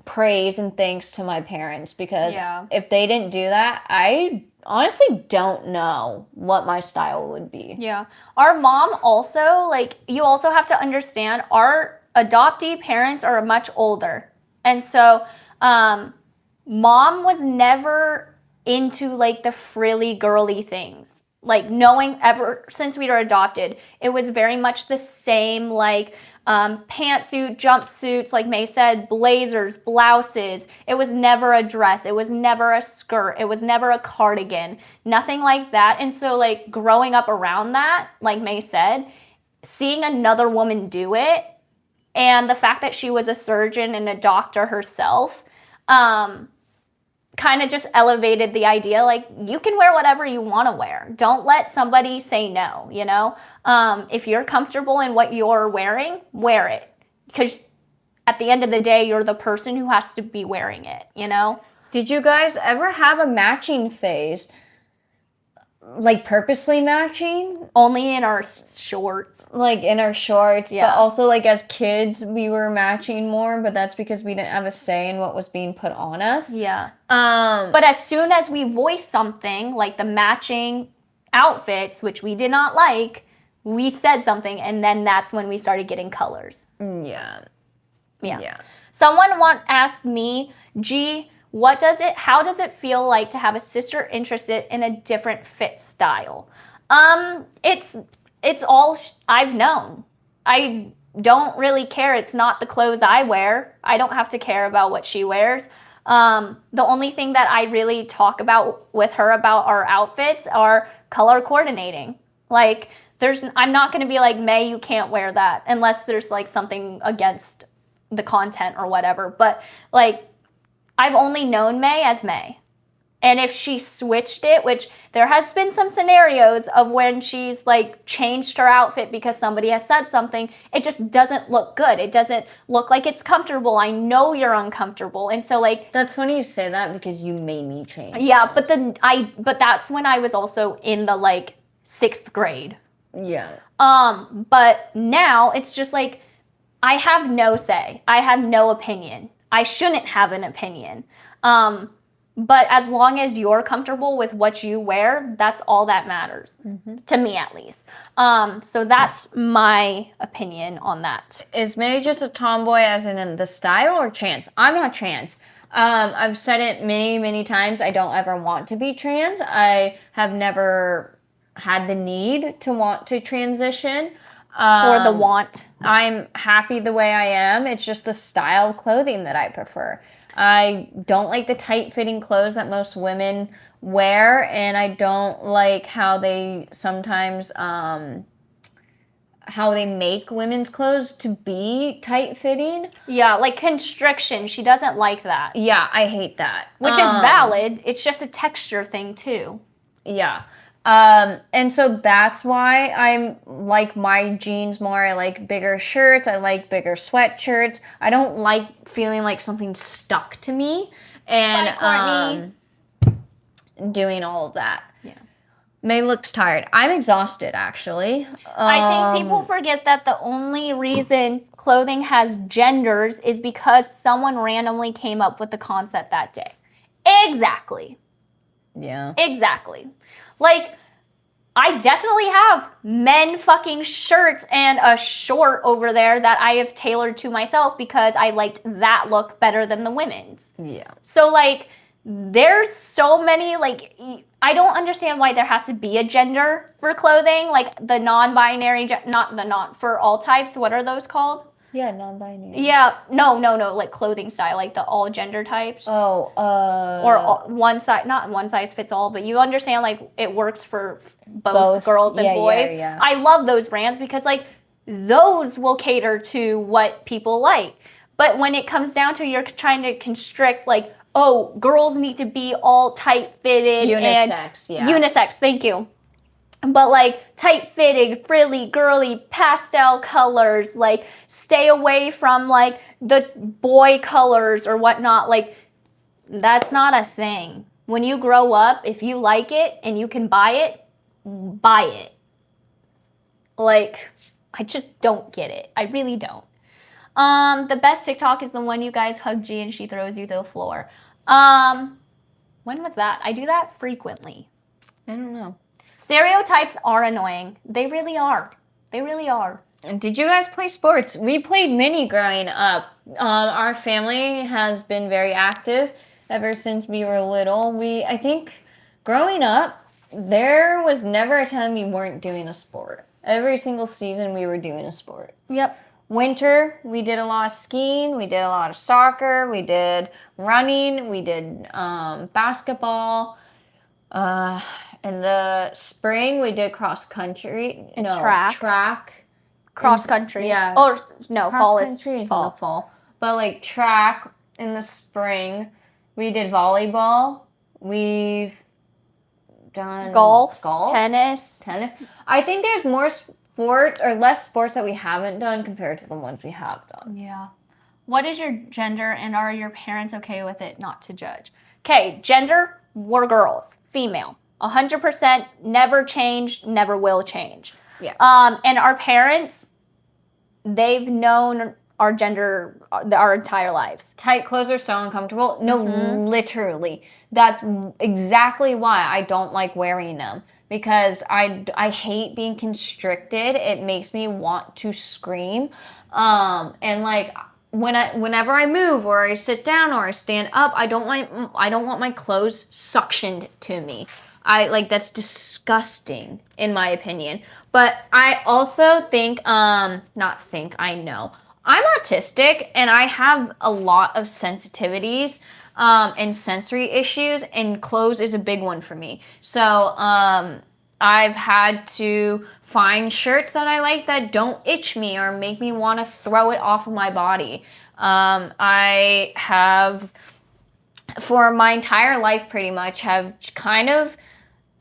B: praise and thanks to my parents because if they didn't do that, I honestly don't know what my style would be.
A: Yeah. Our mom also, like, you also have to understand our adoptee parents are much older. And so mom was never into like the frilly girly things. Like knowing ever since we were adopted, it was very much the same like pantsuit, jumpsuits, like May said, blazers, blouses. It was never a dress. It was never a skirt. It was never a cardigan. Nothing like that. And so like growing up around that, like May said, seeing another woman do it and the fact that she was a surgeon and a doctor herself, kind of just elevated the idea like you can wear whatever you want to wear. Don't let somebody say no, you know? If you're comfortable in what you're wearing, wear it. Because at the end of the day, you're the person who has to be wearing it, you know?
B: Did you guys ever have a matching phase? Like purposely matching?
A: Only in our shorts.
B: Like in our shorts, but also like as kids we were matching more, but that's because we didn't have a say in what was being put on us.
A: Yeah. But as soon as we voiced something like the matching outfits, which we did not like, we said something, and then that's when we started getting colors.
B: Yeah.
A: Someone asked me, G, how does it feel like to have a sister interested in a different fit style? It's all I've known. I don't really care. It's not the clothes I wear. I don't have to care about what she wears. The only thing that I really talk about with her about our outfits are color coordinating. Like, I'm not going to be like, May, you can't wear that unless there's like something against the content or whatever. But like, I've only known May as May. And if she switched it, which there has been some scenarios of when she's like changed her outfit because somebody has said something, it just doesn't look good. It doesn't look like it's comfortable. I know you're uncomfortable. And so like,
B: That's funny you say that because you made me change.
A: yeah, but that's when I was also in the like 6th grade.
B: Yeah.
A: But now it's just like, I have no say. I have no opinion. I shouldn't have an opinion. But as long as you're comfortable with what you wear, that's all that matters, to me at least. So that's my opinion on that.
B: Is May just a tomboy as in the style or trans? I'm not trans. I've said it many, many times. I don't ever want to be trans. I have never had the need to want to transition.
A: Or the want.
B: I'm happy the way I am. It's just the style of clothing that I prefer. I don't like the tight-fitting clothes that most women wear, and I don't like how they sometimes how they make women's clothes to be tight-fitting.
A: Yeah, like constriction. She doesn't like that.
B: Yeah, I hate that.
A: Which is valid. It's just a texture thing too.
B: Yeah. And so that's why I'm like my jeans more. I like bigger shirts. I like bigger sweatshirts. I don't like feeling like something's stuck to me and doing all of that.
A: Yeah.
B: May looks tired. I'm exhausted actually.
A: I think people forget that the only reason clothing has genders is because someone randomly came up with the concept that day. Exactly.
B: Yeah.
A: Exactly. Like, I definitely have men fucking shirts and a short over there that I have tailored to myself because I liked that look better than the women's.
B: Yeah.
A: So, like, there's so many, like, I don't understand why there has to be a gender for clothing. Like, the non-binary, for all types. What are those called?
B: Yeah, non-binary.
A: Yeah, no, like clothing style, like the all gender types.
B: Oh,
A: or one size, not one size fits all, but you understand, like, it works for both girls and boys.
B: Yeah.
A: I love those brands because, like, those will cater to what people like. But when it comes down to you're trying to constrict, like, oh, girls need to be all tight-fitted.
B: Unisex,
A: and unisex, thank you. But like tight-fitting, frilly, girly, pastel colors, like stay away from like the boy colors or whatnot. Like, that's not a thing. When you grow up, if you like it and you can buy it, buy it. Like, I just don't get it. I really don't. The best TikTok is the one you guys hug G and she throws you to the floor. When was that? I do that frequently.
B: I don't know.
A: Stereotypes are annoying. They really are. They really are.
B: And did you guys play sports? We played mini growing up. Our family has been very active ever since we were little. I think growing up, there was never a time we weren't doing a sport. Every single season we were doing a sport.
A: Yep.
B: Winter, we did a lot of skiing. We did a lot of soccer. We did running. We did basketball. In the spring, we did cross country. Track.
A: Cross country.
B: Yeah.
A: Or no, fall is
B: in the fall. But like track in the spring, we did volleyball. We've done
A: golf, tennis.
B: I think there's more sports or less sports that we haven't done compared to the ones we have done.
A: Yeah. What is your gender and are your parents okay with it not to judge? Okay, gender, we're girls, female. 100% never changed, never will change.
B: Yeah.
A: And our parents, they've known our gender our entire lives.
B: Tight clothes are so uncomfortable. No, literally. That's exactly why I don't like wearing them. Because I hate being constricted. It makes me want to scream. And like, whenever I move or I sit down or I stand up, I don't want my clothes suctioned to me. That's disgusting in my opinion. But I also think not think, I know. I'm autistic and I have a lot of sensitivities and sensory issues, and clothes is a big one for me. So I've had to find shirts that I like that don't itch me or make me want to throw it off of my body. I have, for my entire life pretty much, have kind of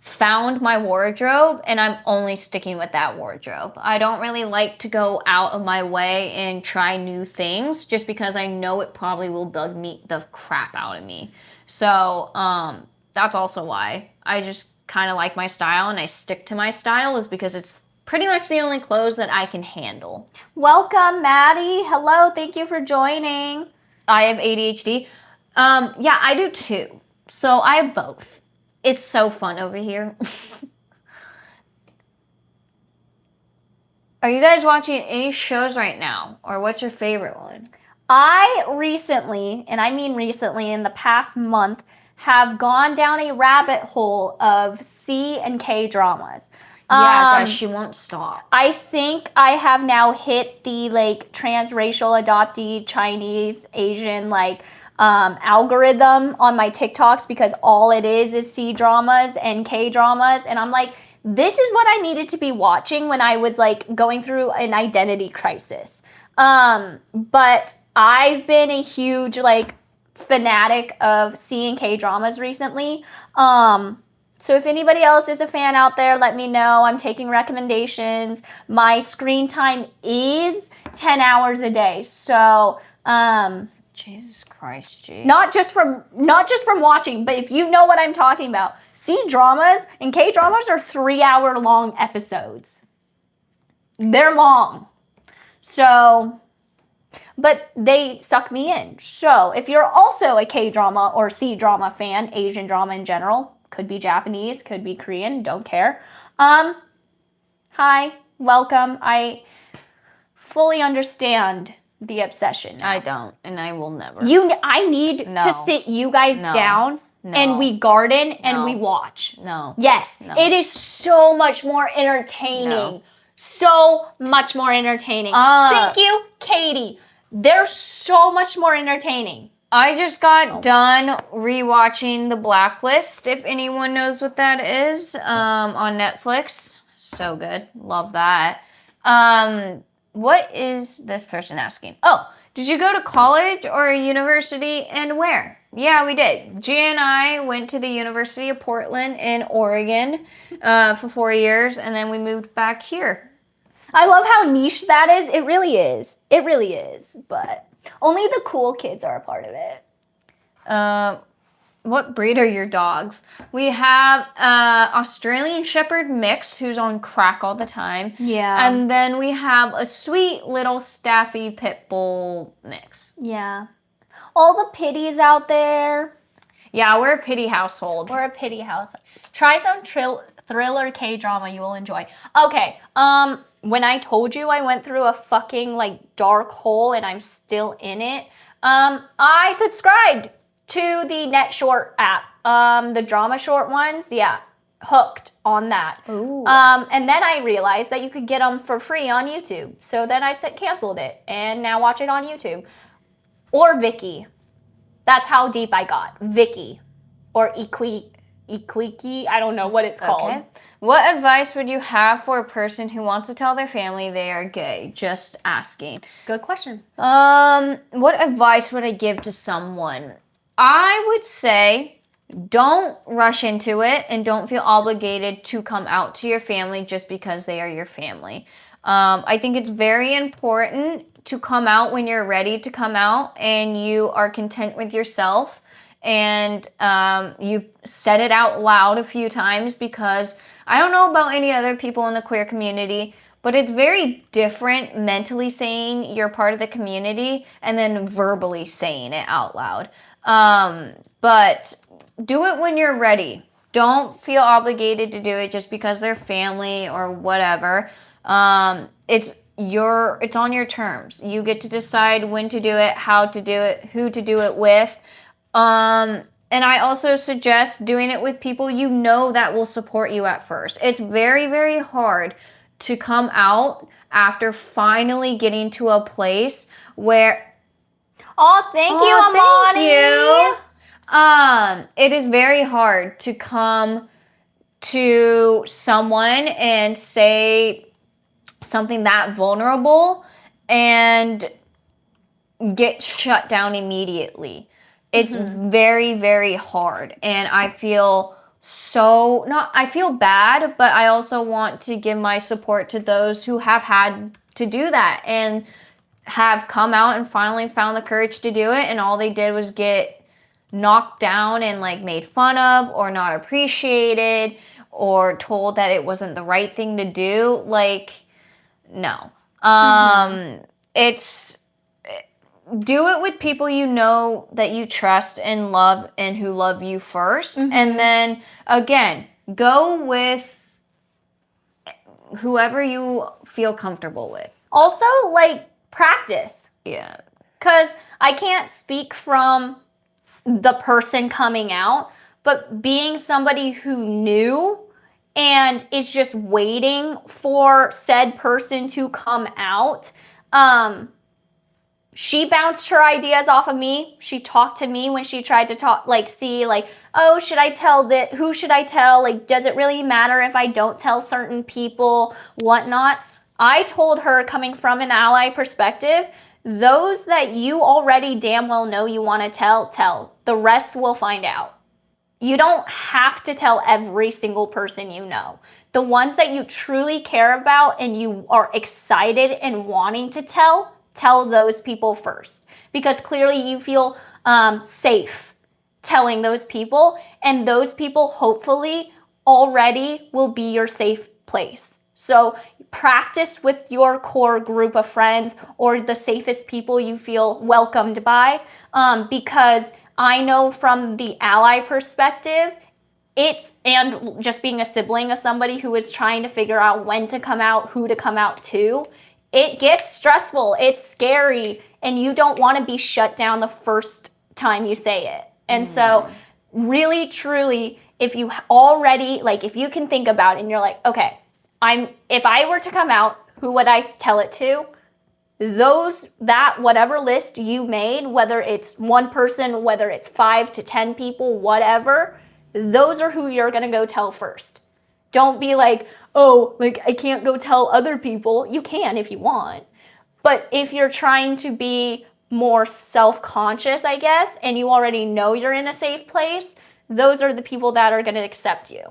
B: found my wardrobe, and I'm only sticking with that wardrobe. I don't really like to go out of my way and try new things just because I know it probably will bug me the crap out of me. So that's also why I just kind of like my style and I stick to my style, is because it's pretty much the only clothes that I can handle.
A: Welcome, Maddie. Hello, thank you for joining.
B: I have ADHD. Yeah, I do too. So I have both. It's so fun over here. Are you guys watching any shows right now? Or what's your favorite one?
A: I recently, and I mean recently, in the past month, have gone down a rabbit hole of C and K dramas.
B: Yeah, she won't stop.
A: I think I have now hit the transracial, adoptee, Chinese, Asian algorithm on my TikToks, because all it is C dramas and K dramas, and I'm like, this is what I needed to be watching when I was going through an identity crisis. But I've been a huge fanatic of C and K dramas recently. So if anybody else is a fan out there, let me know. I'm taking recommendations. My screen time is 10 hours a day. So,
B: Jesus Christ, G.
A: not just from watching, but if you know what I'm talking about. C dramas and K dramas are 3-hour long episodes. They're long. So, but they suck me in. So if you're also a K drama or C drama fan, Asian drama in general, could be Japanese, could be Korean, don't care. Hi, welcome. I fully understand the obsession now.
B: I don't, and I will never.
A: I need to sit you guys down and we garden and we watch.
B: No.
A: Yes, it is so much more entertaining.
B: No.
A: So much more entertaining. Thank you, Katie. They're so much more entertaining.
B: I just got done rewatching The Blacklist, if anyone knows what that is, on Netflix. So good. Love that. What is this person asking? Oh, did you go to college or a university, and where? Yeah, we did. Gia and I went to the University of Portland in Oregon for 4 years, and then we moved back here.
A: I love how niche that is. It really is. It really is. But only the cool kids are a part of it.
B: What breed are your dogs? We have Australian Shepherd mix, who's on crack all the time.
A: Yeah.
B: And then we have a sweet little Staffy Pit Bull mix.
A: Yeah. All the pitties out there.
B: Yeah, we're a pity household.
A: We're a pity house. Try some thriller K-drama you will enjoy. Okay, when I told you I went through a fucking dark hole and I'm still in it, I subscribed to the Net Short app. The drama short ones, yeah, hooked on that.
B: Ooh.
A: And then I realized that you could get them for free on YouTube. So then I canceled it and now watch it on YouTube. Or Viki. That's how deep I got. Viki. Or Ikwiki. I don't know what it's called.
B: Okay. What advice would you have for a person who wants to tell their family they are gay? Just asking.
A: Good question.
B: What advice would I give to someone? I would say don't rush into it and don't feel obligated to come out to your family just because they are your family. I think it's very important to come out when you're ready to come out and you are content with yourself, and you said it out loud a few times, because I don't know about any other people in the queer community, but it's very different mentally saying you're part of the community and then verbally saying it out loud. But do it when you're ready. Don't feel obligated to do it just because they're family or whatever. it's on your terms. You get to decide when to do it, how to do it, who to do it with. And I also suggest doing it with people you know that will support you at first. It's very, very hard to come out after finally getting to a place where...
A: Oh, thank you, Amani.
B: It is very hard to come to someone and say something that vulnerable and get shut down immediately. It's very, very hard. And I feel I feel bad, but I also want to give my support to those who have had to do that and have come out and finally found the courage to do it. And all they did was get knocked down and like made fun of or not appreciated or told that it wasn't the right thing to do. Like, no. It's... Do it with people you know that you trust and love and who love you first. And then, again, go with whoever you feel comfortable with.
A: Also, like, practice.
B: Yeah.
A: Because I can't speak from the person coming out, but being somebody who knew and is just waiting for said person to come out, she bounced her ideas off of me. She talked to me when she tried to talk, like, see, like, oh, should I tell that? Who should I tell? Like, does it really matter if I don't tell certain people, whatnot? I told her, coming from an ally perspective, those that you already damn well know you want to tell. The rest will find out. You don't have to tell every single person you know. The ones that you truly care about and you are excited and wanting to tell those people first, because clearly you feel safe telling those people, and those people hopefully already will be your safe place. So practice with your core group of friends or the safest people you feel welcomed by, because I know from the ally perspective, and just being a sibling of somebody who is trying to figure out when to come out, who to come out to, it gets stressful, it's scary, and you don't want to be shut down the first time you say it. And so really, truly, if you already, like, if you can think about it and you're like, okay, if I were to come out, who would I tell it to? Whatever list you made, whether it's one person, whether it's 5 to 10 people, whatever, those are who you're going to go tell first. Don't be like, oh, like, I can't go tell other people. You can if you want. But if you're trying to be more self-conscious, I guess, and you already know you're in a safe place, those are the people that are going to accept you.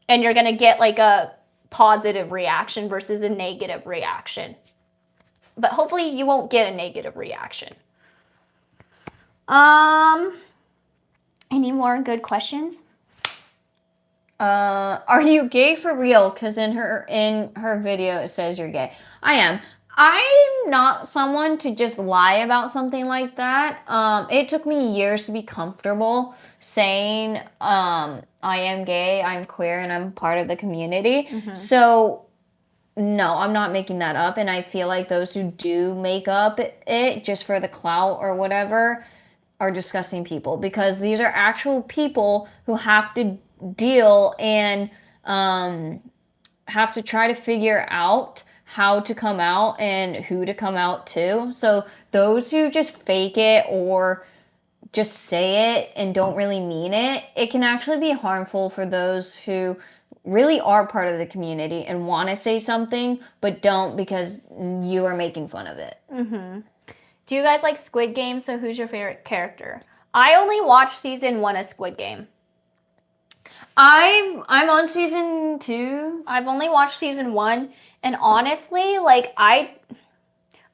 A: And you're going to get like a positive reaction versus a negative reaction. But hopefully you won't get a negative reaction. Any more good questions?
B: Are you gay for real? Because in her video it says you're gay. I am. I'm not someone to just lie about something like that. It took me years to be comfortable saying I am gay, I'm queer, and I'm part of the community. So no, I'm not making that up. And I feel like those who do make up it just for the clout or whatever are disgusting people, because these are actual people who have to deal and have to try to figure out how to come out and who to come out to. So those who just fake it or just say it and don't really mean it, it can actually be harmful for those who really are part of the community and want to say something but don't because you are making fun of it.
A: Do you guys like Squid Game? So who's your favorite character? I only watched season 1 of Squid Game.
B: I'm on season 2.
A: I've only watched season 1, and honestly, like, I'm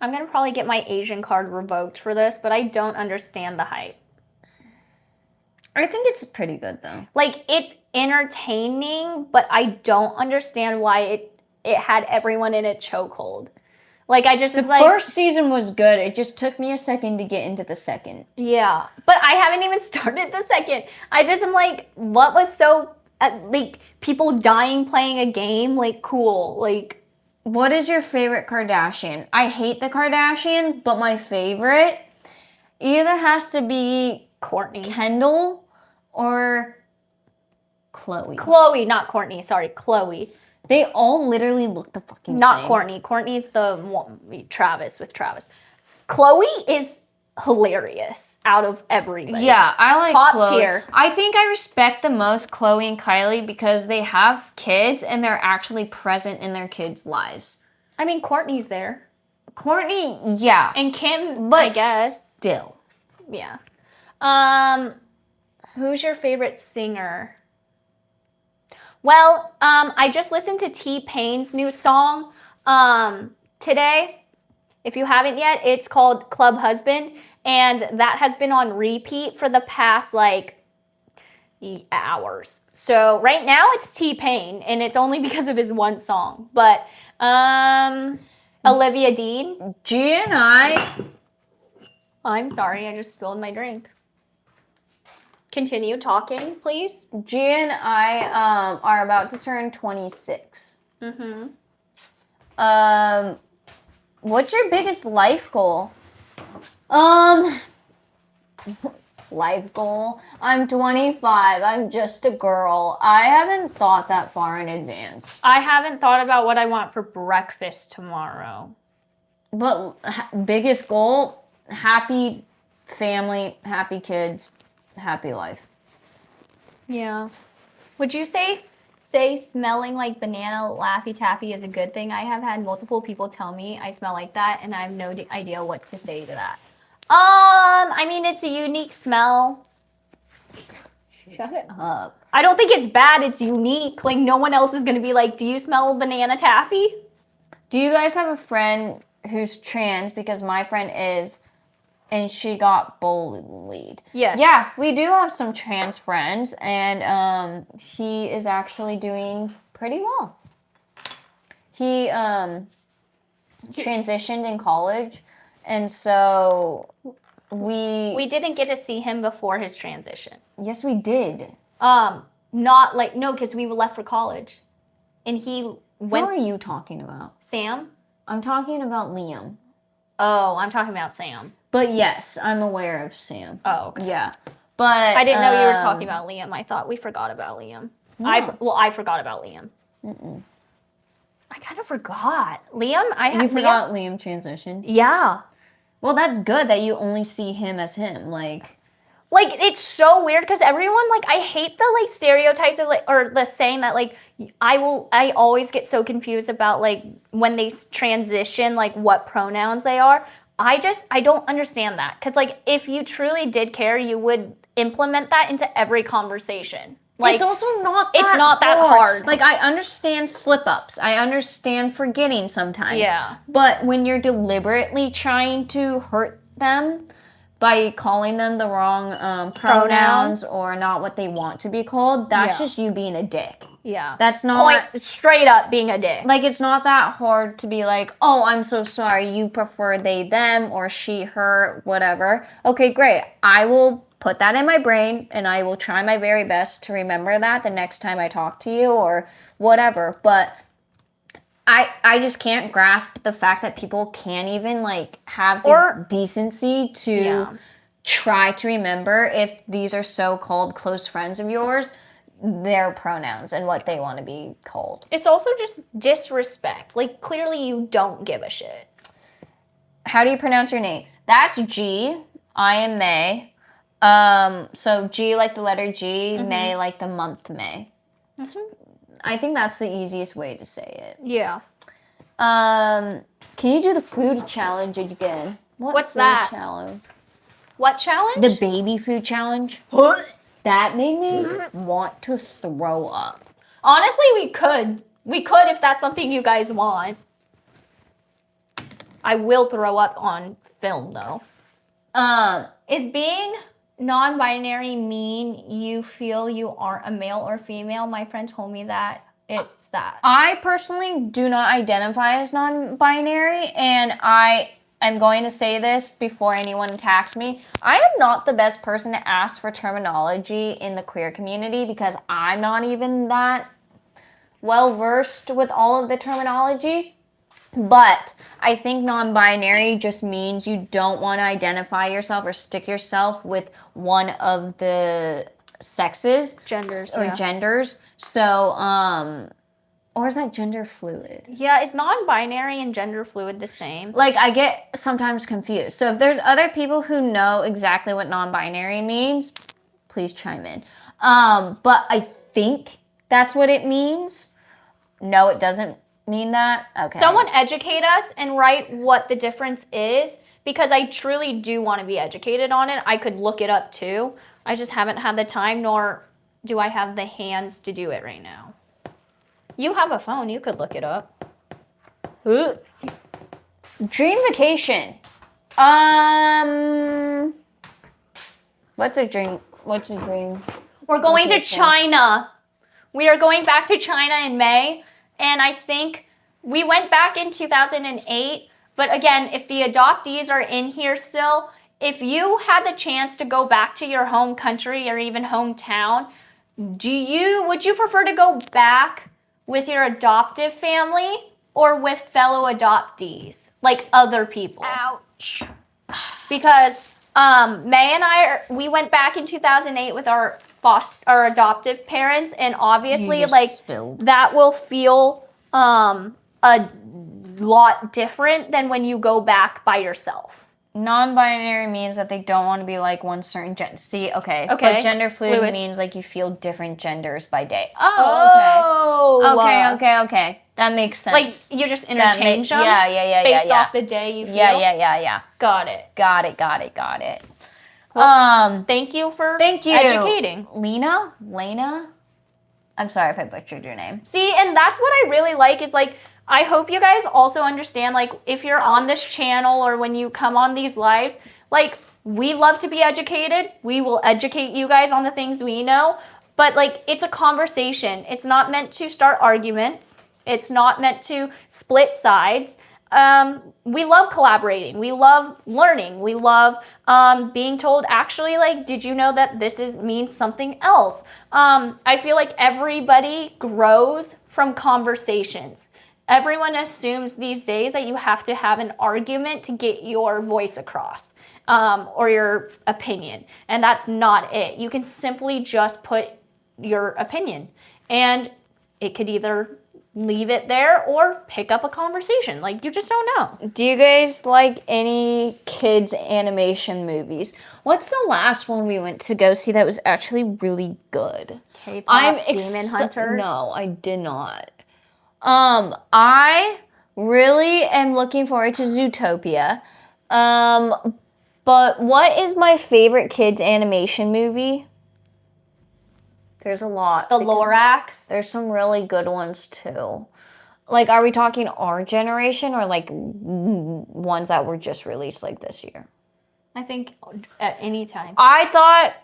A: gonna probably get my Asian card revoked for this, but I don't understand the hype.
B: I think it's pretty good though.
A: Like, it's entertaining, but I don't understand why it had everyone in a chokehold. Like, I just
B: the first season was good. It just took me a second to get into the second.
A: Yeah, but I haven't even started the second. I just am like, what was so like people dying playing a game? Like, cool. Like,
B: What is your favorite Kardashian? I hate the Kardashians, but my favorite either has to be
A: Kourtney.
B: Kendall or Khloe.
A: Khloe, not Kourtney. Sorry, Khloe.
B: They all literally look the fucking
A: Not
B: same.
A: Kourtney. Kourtney's the one, Travis with Travis. Khloe is hilarious out of everybody.
B: Yeah, I like
A: Top
B: Khloe.
A: tier.
B: I think I respect the most Khloe and Kylie because they have kids and they're actually present in their kids' lives.
A: I mean, Kourtney's there.
B: Kourtney, yeah.
A: And Kim,
B: But
A: I guess.
B: still.
A: Yeah. Who's your favorite singer? Well, I just listened to T-Pain's new song today. If you haven't yet, it's called Club Husband, and that has been on repeat for the past hours. So right now it's T-Pain, and it's only because of his one song. But Olivia Dean.
B: G and I.
A: I'm sorry, I just spilled my drink. Continue talking, please.
B: G and I are about to turn 26.
A: Mm-hmm.
B: What's your biggest life goal? Life goal? I'm 25. I'm just a girl. I haven't thought that far in advance.
A: I haven't thought about what I want for breakfast tomorrow.
B: But biggest goal? Happy family, happy kids, happy life.
A: Yeah. Would you say smelling like banana Laffy Taffy is a good thing? I have had multiple people tell me I smell like that, and I have no idea what to say to that. I mean, it's a unique smell.
B: Shut it up.
A: I don't think it's bad. It's unique. Like, no one else is going to be like, do you smell banana taffy?
B: Do you guys have a friend who's trans? Because my friend is, and she got bullied.
A: Yes.
B: Yeah, we do have some trans friends, and he is actually doing pretty well. He transitioned in college, and so we
A: didn't get to see him before his transition.
B: Yes, we did.
A: Not like, no, because we left for college. And he went.
B: Who are you talking about?
A: Sam?
B: I'm talking about Liam.
A: Oh, I'm talking about Sam.
B: But yes, I'm aware of Sam.
A: Oh, okay.
B: Yeah. But
A: I didn't know you were talking about Liam. I thought we forgot about Liam.
B: No.
A: I forgot about Liam.
B: Mm-mm.
A: I kind of forgot. Liam?
B: You forgot Liam transitioned?
A: Yeah.
B: Well, that's good that you only see him as him. Like,
A: it's so weird because everyone, I hate the, stereotypes of, or the saying that, I always get so confused about, when they transition, what pronouns they are. I don't understand that. Because, if you truly did care, you would implement that into every conversation.
B: it's also not that
A: It's not that hard.
B: I understand slip-ups. I understand forgetting sometimes.
A: Yeah.
B: But when you're deliberately trying to hurt them by calling them the wrong pronouns or not what they want to be called, that's just you being a dick.
A: Yeah.
B: That's not...
A: straight up being a dick.
B: It's not that hard to be like, oh, I'm so sorry, you prefer they, them, or she, her, whatever. Okay, great. I will put that in my brain, and I will try my very best to remember that the next time I talk to you or whatever. But I just can't grasp the fact that people can't even, have the decency to try to remember, if these are so-called close friends of yours, their pronouns and what they want to be called.
A: It's also just disrespect. Clearly you don't give a shit.
B: How do you pronounce your name? That's G. I am May. So G like the letter G, May like the month May. I think that's the easiest way to say it.
A: Yeah.
B: Can you do the food challenge again?
A: What's that?
B: Challenge?
A: What challenge?
B: The baby food challenge. That made me want to throw up.
A: Honestly, we could. We could if that's something you guys want. I will throw up on film, though. Is being non-binary mean you feel you aren't a male or female? My friend told me that it's that.
B: I personally do not identify as non-binary, and I am going to say this before anyone attacks me. I am not the best person to ask for terminology in the queer community because I'm not even that well-versed with all of the terminology. But I think non-binary just means you don't want to identify yourself or stick yourself with one of the sexes
A: Genders,
B: or
A: yeah.
B: genders. So, or is that gender fluid?
A: Yeah, is non-binary and gender fluid the same?
B: Like, I get sometimes confused. So if there's other people who know exactly what non-binary means, please chime in. But I think that's what it means. No, it doesn't mean that. Okay.
A: Someone educate us and write what the difference is, because I truly do want to be educated on it. I could look it up too. I just haven't had the time, nor do I have the hands to do it right now. You have a phone. You could look it up.
B: Dream vacation. What's a dream?
A: We're going to
B: vacation?
A: China. We are going back to China in May. And I think we went back in 2008. But again, if the adoptees are in here still, if you had the chance to go back to your home country or even hometown, would you prefer to go back with your adoptive family or with fellow adoptees, like other people?
B: Ouch.
A: Because May and we went back in 2008 with our adoptive parents, and obviously that will feel a lot different than when you go back by yourself.
B: Non-binary means that they don't want to be like one certain gender. See, okay.
A: Okay.
B: But gender fluid means like you feel different genders by day. Oh, okay. That makes sense.
A: Like you just interchange them?
B: Yeah.
A: Based off the day you feel?
B: Yeah.
A: Got it.
B: Got it.
A: Well, thank you for educating.
B: Lena? I'm sorry if I butchered your name.
A: See, and that's what I really like is like, I hope you guys also understand, like, if you're on this channel or when you come on these lives, like, we love to be educated. We will educate you guys on the things we know. But, like, it's a conversation. It's not meant to start arguments. It's not meant to split sides. We love collaborating. We love learning. We love being told, actually, like, did you know that this means something else? I feel like everybody grows from conversations. Everyone assumes these days that you have to have an argument to get your voice across or your opinion. And that's not it. You can simply just put your opinion. And it could either leave it there or pick up a conversation. Like, you just don't know.
B: Do you guys like any kids animation movies? What's the last one we went to go see that was actually really good?
A: K-pop Demon Hunters?
B: No, I did not. I really am looking forward to Zootopia. But what is my favorite kids animation movie? There's a lot.
A: The Lorax?
B: There's some really good ones too. Like, are we talking our generation or like ones that were just released like this year?
A: I think at any time.
B: I thought,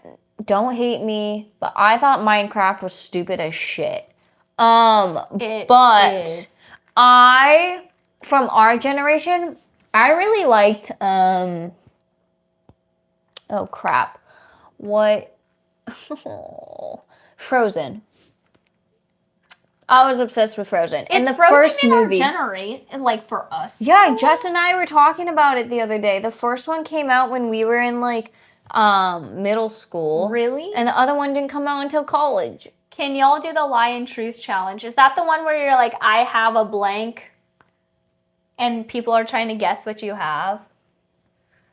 B: don't hate me, but I thought Minecraft was stupid as shit. But from our generation, I really liked, oh crap. What? Frozen. I was obsessed with Frozen.
A: It's
B: and the
A: Frozen
B: first
A: in
B: movie.
A: Our generation, like for us.
B: Yeah, Jess and I were talking about it the other day. The first one came out when we were in like middle school.
A: Really?
B: And the other one didn't come out until college.
A: Can y'all do the lie and truth challenge? Is that the one where you're like, I have a blank and people are trying to guess what you have?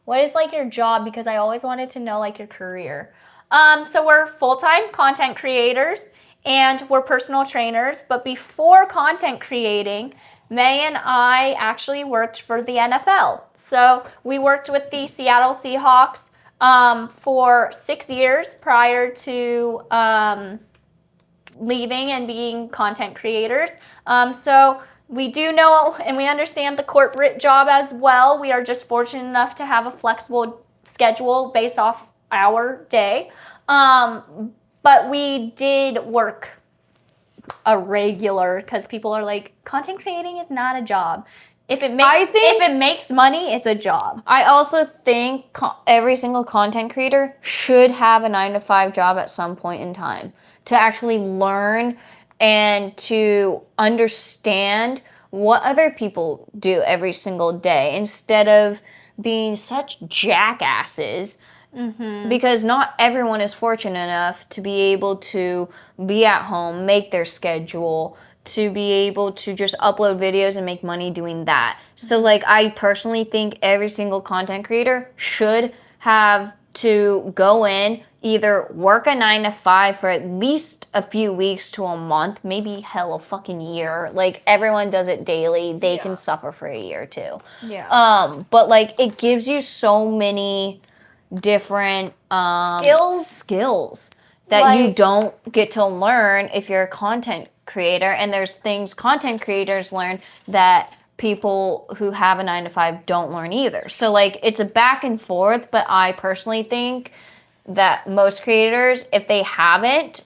A: What is like your job? Because I always wanted to know like your career. So we're full-time content creators and we're personal trainers. But before content creating, May and I actually worked for the NFL. So we worked with the Seattle Seahawks for 6 years prior to leaving and being content creators. So we do know and we understand the corporate job as well. We are just fortunate enough to have a flexible schedule based off our day. But we did work a regular, because people are like, content creating is not a job. If it makes money, it's a job.
B: I also think every single content creator should have a 9-to-5 job at some point in time to actually learn and to understand what other people do every single day instead of being such jackasses. Because not everyone is fortunate enough to be able to be at home, make their schedule, to be able to just upload videos and make money doing that. So like I personally think every single content creator should have to go in, either work a 9 to 5 for at least a few weeks to a month, maybe hell a fucking year. Like everyone does it daily. They can suffer for a year too.
A: Yeah.
B: But like it gives you so many different skills that
A: Like-
B: you don't get to learn if you're a content creator, and there's things content creators learn that people who have a 9 to 5 don't learn either. So like it's a back and forth, but I personally think that most creators, if they haven't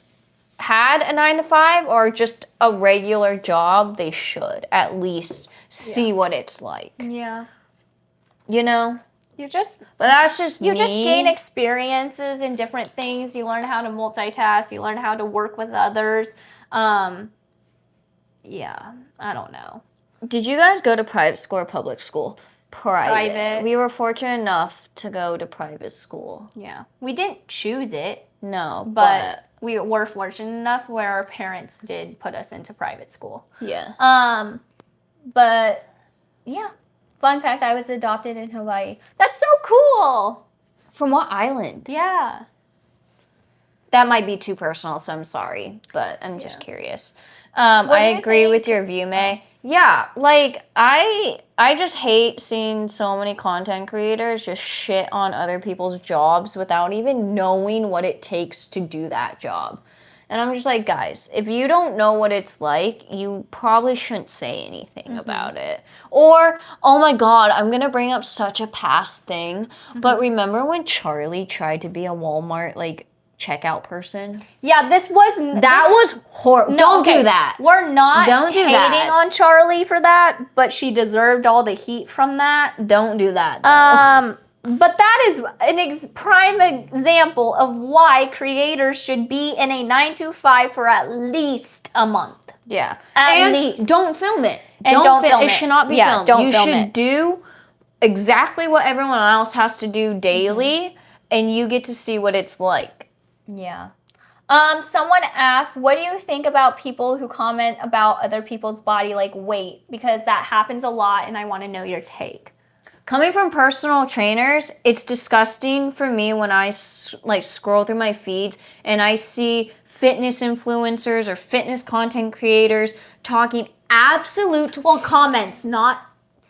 B: had a 9 to 5 or just a regular job, they should at least see what it's like.
A: Yeah.
B: You know?
A: You just
B: But that's just
A: you
B: me.
A: just gain experiences in different things. You learn how to multitask. You learn how to work with others. Yeah, I don't know.
B: Did you guys go to private school or public school?
A: Private.
B: We were fortunate enough to go to private school.
A: Yeah, we didn't choose it,
B: No,
A: but we were fortunate enough where our parents did put us into private school.
B: yeah.
A: But yeah, fun fact: I was adopted in Hawaii. That's so cool.
B: From what island?
A: Yeah.
B: That might be too personal, so I'm sorry, but I'm just curious.
A: do
B: I
A: you
B: agree with
A: think?
B: your view, May. Yeah, like I just hate seeing so many content creators just shit on other people's jobs without even knowing what it takes to do that job. And I'm just like, guys, if you don't know what it's like, you probably shouldn't say anything about it. Or, oh my God, I'm going to bring up such a past thing. But remember when Charlie tried to be a Walmart, like, checkout person?
A: Yeah, this was
B: That was horrible. Don't do that.
A: We're not
B: Don't do
A: hating
B: that.
A: on Charlie for that, but she deserved all the heat from that.
B: Don't do that. though.
A: But that is an prime example of why creators should be in a 9 to 5 for at least a month.
B: Yeah.
A: At
B: and
A: least.
B: don't film it.
A: And don't film
B: It
A: it.
B: should not be
A: Yeah,
B: filmed.
A: don't
B: you
A: film
B: should
A: it.
B: do exactly what everyone else has to do daily, and you get to see what it's like.
A: Yeah. Someone asked, what do you think about people who comment about other people's body, like weight? Because that happens a lot, and I want to know your take.
B: Coming from personal trainers, it's disgusting for me when I scroll through my feeds and I see fitness influencers or fitness content creators talking absolute comments, not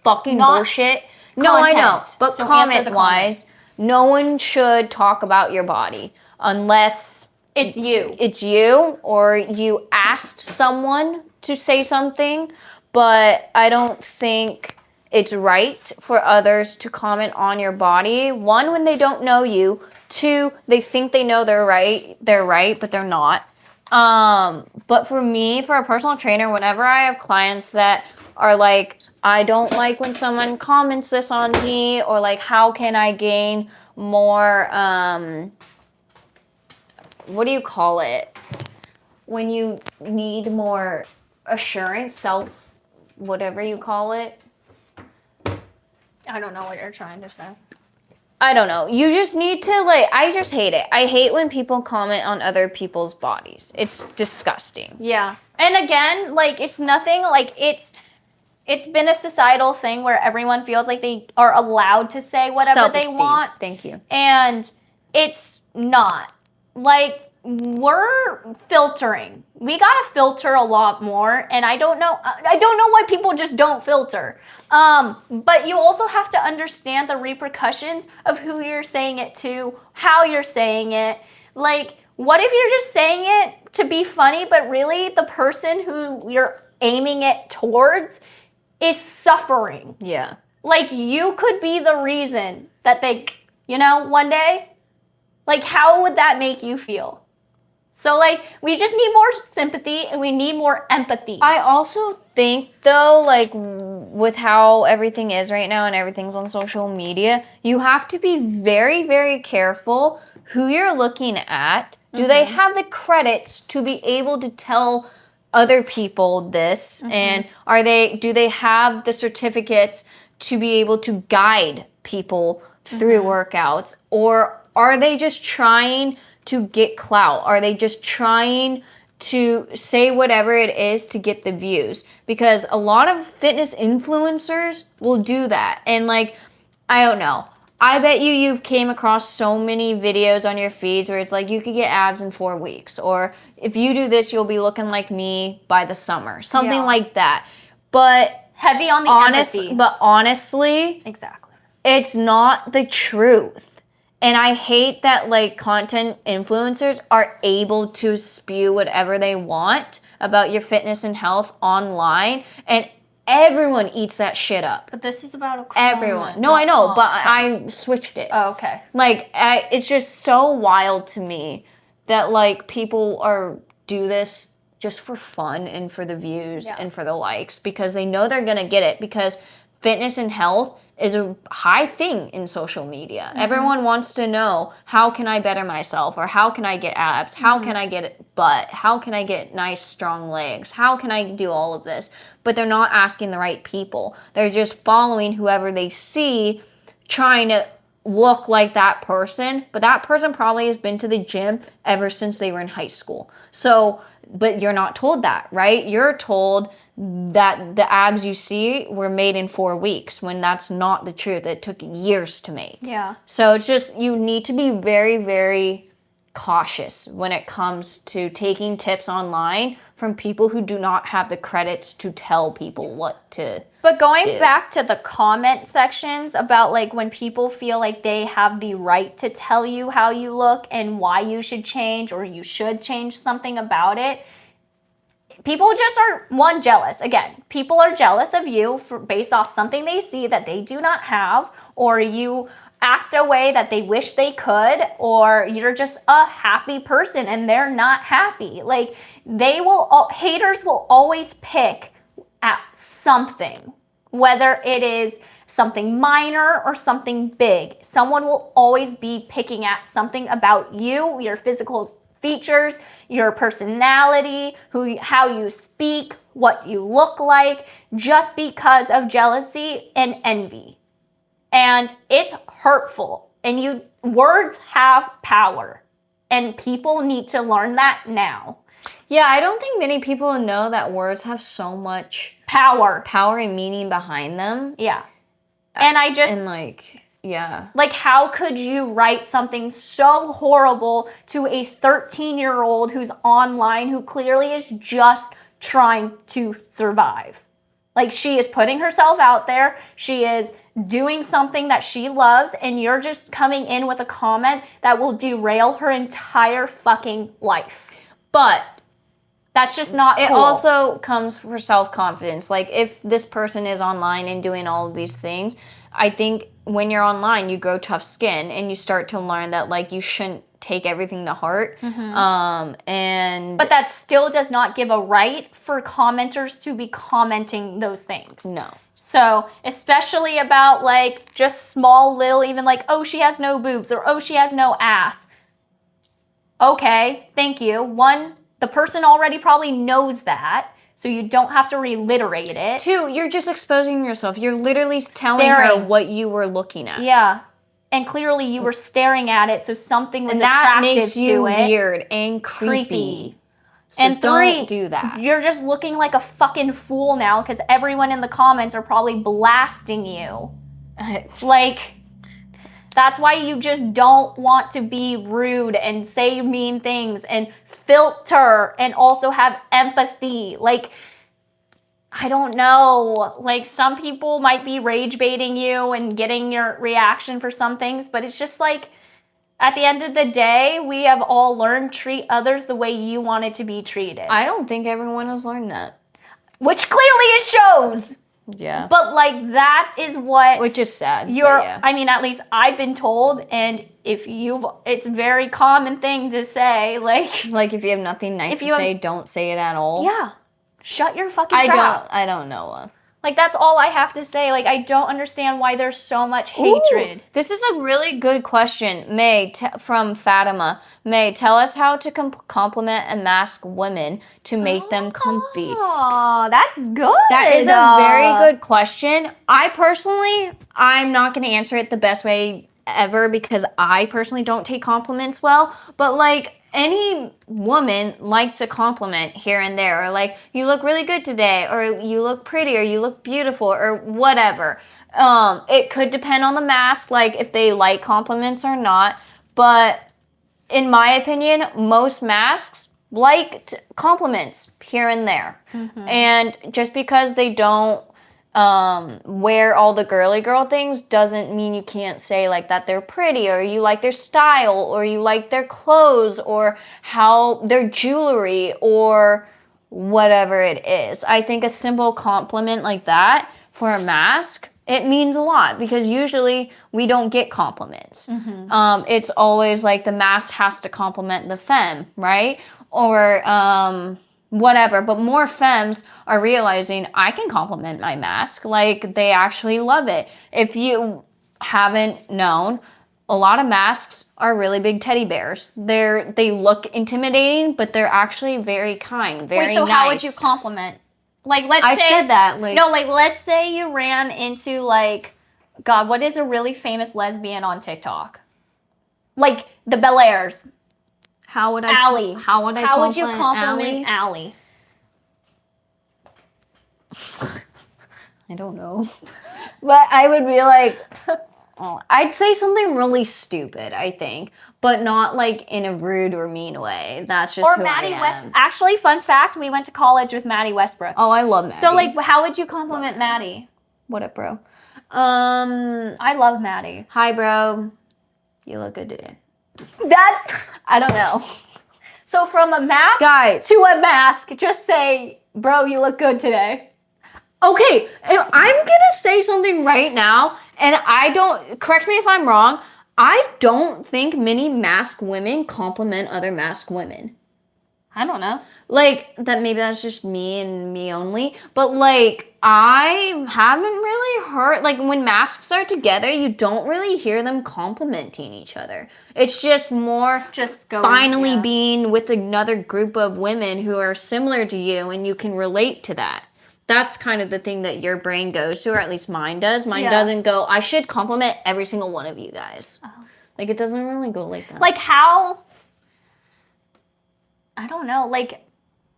B: fucking bullshit. No, I know,
A: content.
B: but
A: So answer the
B: comment-wise, no one should talk about your body unless
A: It's you.
B: it's you or you asked someone to say something. But I don't think it's right for others to comment on your body. One, when they don't know you. Two, they think they know they're right, but they're not. But for me, for a personal trainer, whenever I have clients that are like, I don't like when someone comments this on me, or like, how can I gain more, what do you call it? When you need more assurance, whatever you call it.
A: I don't know what you're trying to say.
B: I don't know. You just need to I just hate it. I hate when people comment on other people's bodies. It's disgusting.
A: Yeah. And again, it's nothing, it's been a societal thing where everyone feels like they are allowed to say whatever they
B: Self-esteem.
A: want.
B: Thank you.
A: And it's not. We're filtering. We gotta filter a lot more, and I don't know why people just don't filter. But you also have to understand the repercussions of who you're saying it to, how you're saying it. What if you're just saying it to be funny, but really the person who you're aiming it towards is suffering?
B: Yeah.
A: You could be the reason that they, one day, how would that make you feel? So, we just need more sympathy and we need more empathy.
B: I also think, though, with how everything is right now and everything's on social media, you have to be very, very careful who you're looking at. Do they have the credits to be able to tell other people this? And do they have the certificates to be able to guide people through workouts? Or are they just trying to get clout? Are they just trying to say whatever it is to get the views? Because a lot of fitness influencers will do that. And like, I don't know. I bet you've came across so many videos on your feeds where it's like, you could get abs in 4 weeks. Or if you do this, you'll be looking like me by the summer. Something like that. But
A: heavy on the empathy.
B: But honestly,
A: exactly,
B: it's not the truth. And I hate that like content influencers are able to spew whatever they want about your fitness and health online, and everyone eats that shit up.
A: But this is about a comment,
B: everyone. No, I know, but I switched it.
A: Oh, okay.
B: Like, it's just so wild to me that like people do this just for fun and for the views and for the likes, because they know they're gonna get it, because fitness and health is a high thing in social media. Everyone wants to know, how can I better myself? Or how can I get abs? How can I get butt? How can I get nice, strong legs? How can I do all of this? But they're not asking the right people. They're just following whoever they see, trying to look like that person. But that person probably has been to the gym ever since they were in high school. So, but you're not told that, right? You're told that the abs you see were made in 4 weeks, when that's not the truth. It took years to make.
A: Yeah.
B: So it's just, you need to be very, very cautious when it comes to taking tips online from people who do not have the credits to tell people what to
A: But going back to the comment sections about like when people feel like they have the right to tell you how you look and why you should change, or you should change something about it, people just are, jealous. Again, people are jealous of you based off something they see that they do not have, or you act a way that they wish they could, or you're just a happy person and they're not happy. Like, haters will always pick at something, whether it is something minor or something big. Someone will always be picking at something about you, your physical features, your personality, how you speak, what you look like, just because of jealousy and envy. And it's hurtful. And words have power. And people need to learn that now.
B: Yeah, I don't think many people know that words have so much
A: power
B: and meaning behind them.
A: Yeah. And
B: like,
A: how could you write something so horrible to a 13-year-old who's online, who clearly is just trying to survive? Like, she is putting herself out there. She is doing something that she loves, and you're just coming in with a comment that will derail her entire fucking life.
B: But
A: that's just not
B: It
A: cool.
B: also comes for self-confidence. Like, if this person is online and doing all of these things, I think when you're online, you grow tough skin and you start to learn that, like, you shouldn't take everything to heart. But
A: that still does not give a right for commenters to be commenting those things.
B: No.
A: So, especially about, like, just small little, even like, oh, she has no boobs, or oh, she has no ass. Okay, thank you. One, the person already probably knows that, so you don't have to reliterate it.
B: Two, you're just exposing yourself. You're literally telling her what you were looking at.
A: Yeah. And clearly you were staring at it, so something was attractive
B: to it. And that makes you
A: weird
B: weird and creepy. So
A: and
B: don't do that.
A: You're just looking like a fucking fool now, because everyone in the comments are probably blasting you. Like, that's why you just don't want to be rude and say mean things and filter and also have empathy. Like, I don't know. Like, some people might be rage baiting you and getting your reaction for some things, but it's just like, at the end of the day, we have all learned treat others the way you wanted to be treated.
B: I don't think everyone has learned that.
A: Which clearly it shows.
B: Yeah.
A: But, like, that is what...
B: Which is sad.
A: I mean, at least I've been told, and it's a very common thing to say, like...
B: Like, if you have nothing nice to say, don't say it at all.
A: Yeah. Shut your fucking trap.
B: I don't know.
A: Like, that's all I have to say. Like, I don't understand why there's so much hatred.
B: Ooh, this is a really good question. May, from Fatima. May, tell us how to compliment and mask women to make them comfy.
A: Oh, that's good.
B: That is a very good question. I'm not going to answer it the best way ever because I personally don't take compliments well. But like any woman likes a compliment here and there, or like, you look really good today, or you look pretty, or you look beautiful, or whatever. It could depend on the mask, like if they like compliments or not. But in my opinion, most masks like compliments here and there. And just because they don't wear all the girly girl things doesn't mean you can't say like that they're pretty, or you like their style, or you like their clothes, or how their jewelry, or whatever it is. I think a simple compliment like that for a mask, it means a lot because usually we don't get compliments. It's always like the mask has to compliment the femme, right? Or whatever. But more femmes are realizing I can compliment my mask. Like, they actually love it. If you haven't known, a lot of masks are really big teddy bears. They look intimidating, but they're actually very kind, very nice.
A: Wait, so how would you compliment? Like,
B: I said that. Like,
A: no, like, let's say you ran into, like, God, what is a really famous lesbian on TikTok? Like, the Bel Airs.
B: How would you
A: compliment Allie?
B: I don't know. But I would be like, I'd say something really stupid, I think, but not like in a rude or mean way. That's just
A: or
B: who
A: Maddie
B: I am.
A: West. Actually, fun fact: we went to college with Maddie Westbrook.
B: Oh, I love Maddie.
A: So, like, how would you compliment Maddie?
B: What up, bro?
A: I love Maddie.
B: Hi, bro. You look good today.
A: That's
B: I don't know.
A: So from a mask to a mask, just say, bro, you look good today.
B: Okay, I'm gonna say something right now, and correct me if I'm wrong, I don't think many masked women compliment other masked women.
A: I don't know.
B: Like, maybe that's just me and me only, but like, I haven't really heard, like, when masks are together, you don't really hear them complimenting each other. It's just more finally being with another group of women who are similar to you and you can relate to that. That's kind of the thing that your brain goes to, or at least mine does. Mine doesn't go, I should compliment every single one of you guys. Like, it doesn't really go like that.
A: Like, how? I don't know. Like,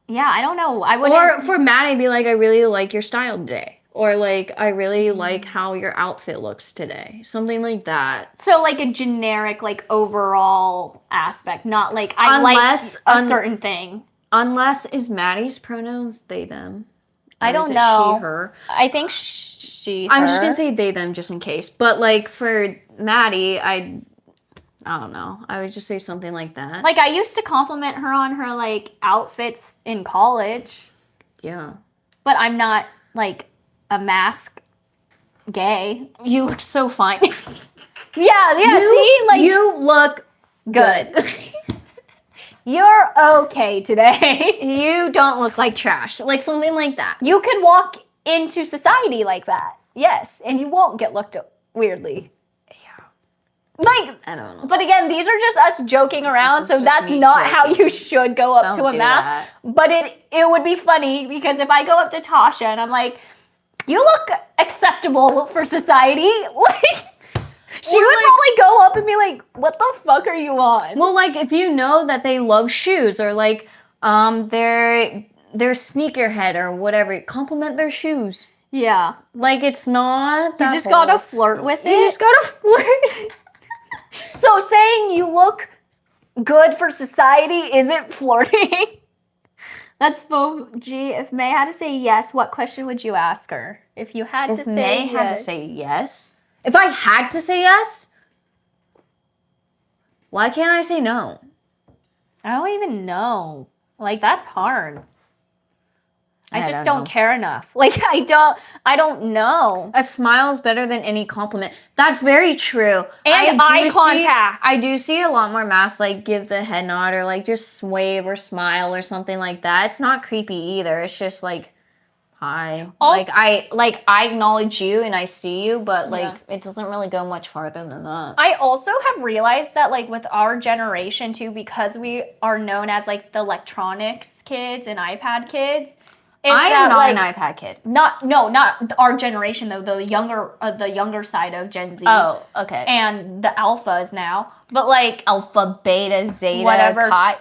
A: yeah, I don't know. I wouldn't.
B: Or for Matt, I'd be like, I really like your style today. Or like, I really like how your outfit looks today. Something like that.
A: So like a generic, like, overall aspect, not like I like a certain thing.
B: Unless, is Maddie's pronouns they, them?
A: I don't know.
B: She, her?
A: I think she, her.
B: I'm just going to say they, them just in case. But like for Maddie, I don't know. I would just say something like that.
A: Like, I used to compliment her on her, like, outfits in college.
B: Yeah.
A: But I'm not, like, a mask gay.
B: You look so fine.
A: Yeah, see? Like,
B: you look good.
A: You're okay today.
B: You don't look like trash. Like, something like that.
A: You can walk into society like that. Yes. And you won't get looked at weirdly. Like, I don't know. But again, these are just us joking around, so that's not how you should go up to a mask. But it would be funny because if I go up to Tasha and I'm like, you look acceptable for society, like, she would probably go up and be like, what the fuck are you on?
B: Well, like, if you know that they love shoes or like they're sneakerhead or whatever, compliment their shoes.
A: Yeah.
B: Like, it's not that
A: you just gotta flirt with it.
B: You just gotta flirt.
A: So saying you look good for society isn't flirting? That's G. If May had to say yes, what question would you ask her? If you had to say
B: May
A: yes.
B: had to say yes? If I had to say yes? Why can't I say no?
A: I don't even know. Like, that's hard. I just don't care enough. Like, I don't know.
B: A smile is better than any compliment. That's very true.
A: And eye contact.
B: I do see a lot more masks, like, give the head nod or, like, just wave or smile or something like that. It's not creepy either. It's just, like, hi.
A: Also-
B: I acknowledge you and I see you, but like
A: Yeah.
B: it doesn't really go much farther than that.
A: I also have realized that like with our generation too, because we are known as like the electronics kids and iPad kids.
B: I am not an iPad kid.
A: Not our generation though, the younger side of Gen Z.
B: Oh, okay.
A: And the alphas now. But like
B: Alpha, beta, zeta,
A: whatever.
B: chi.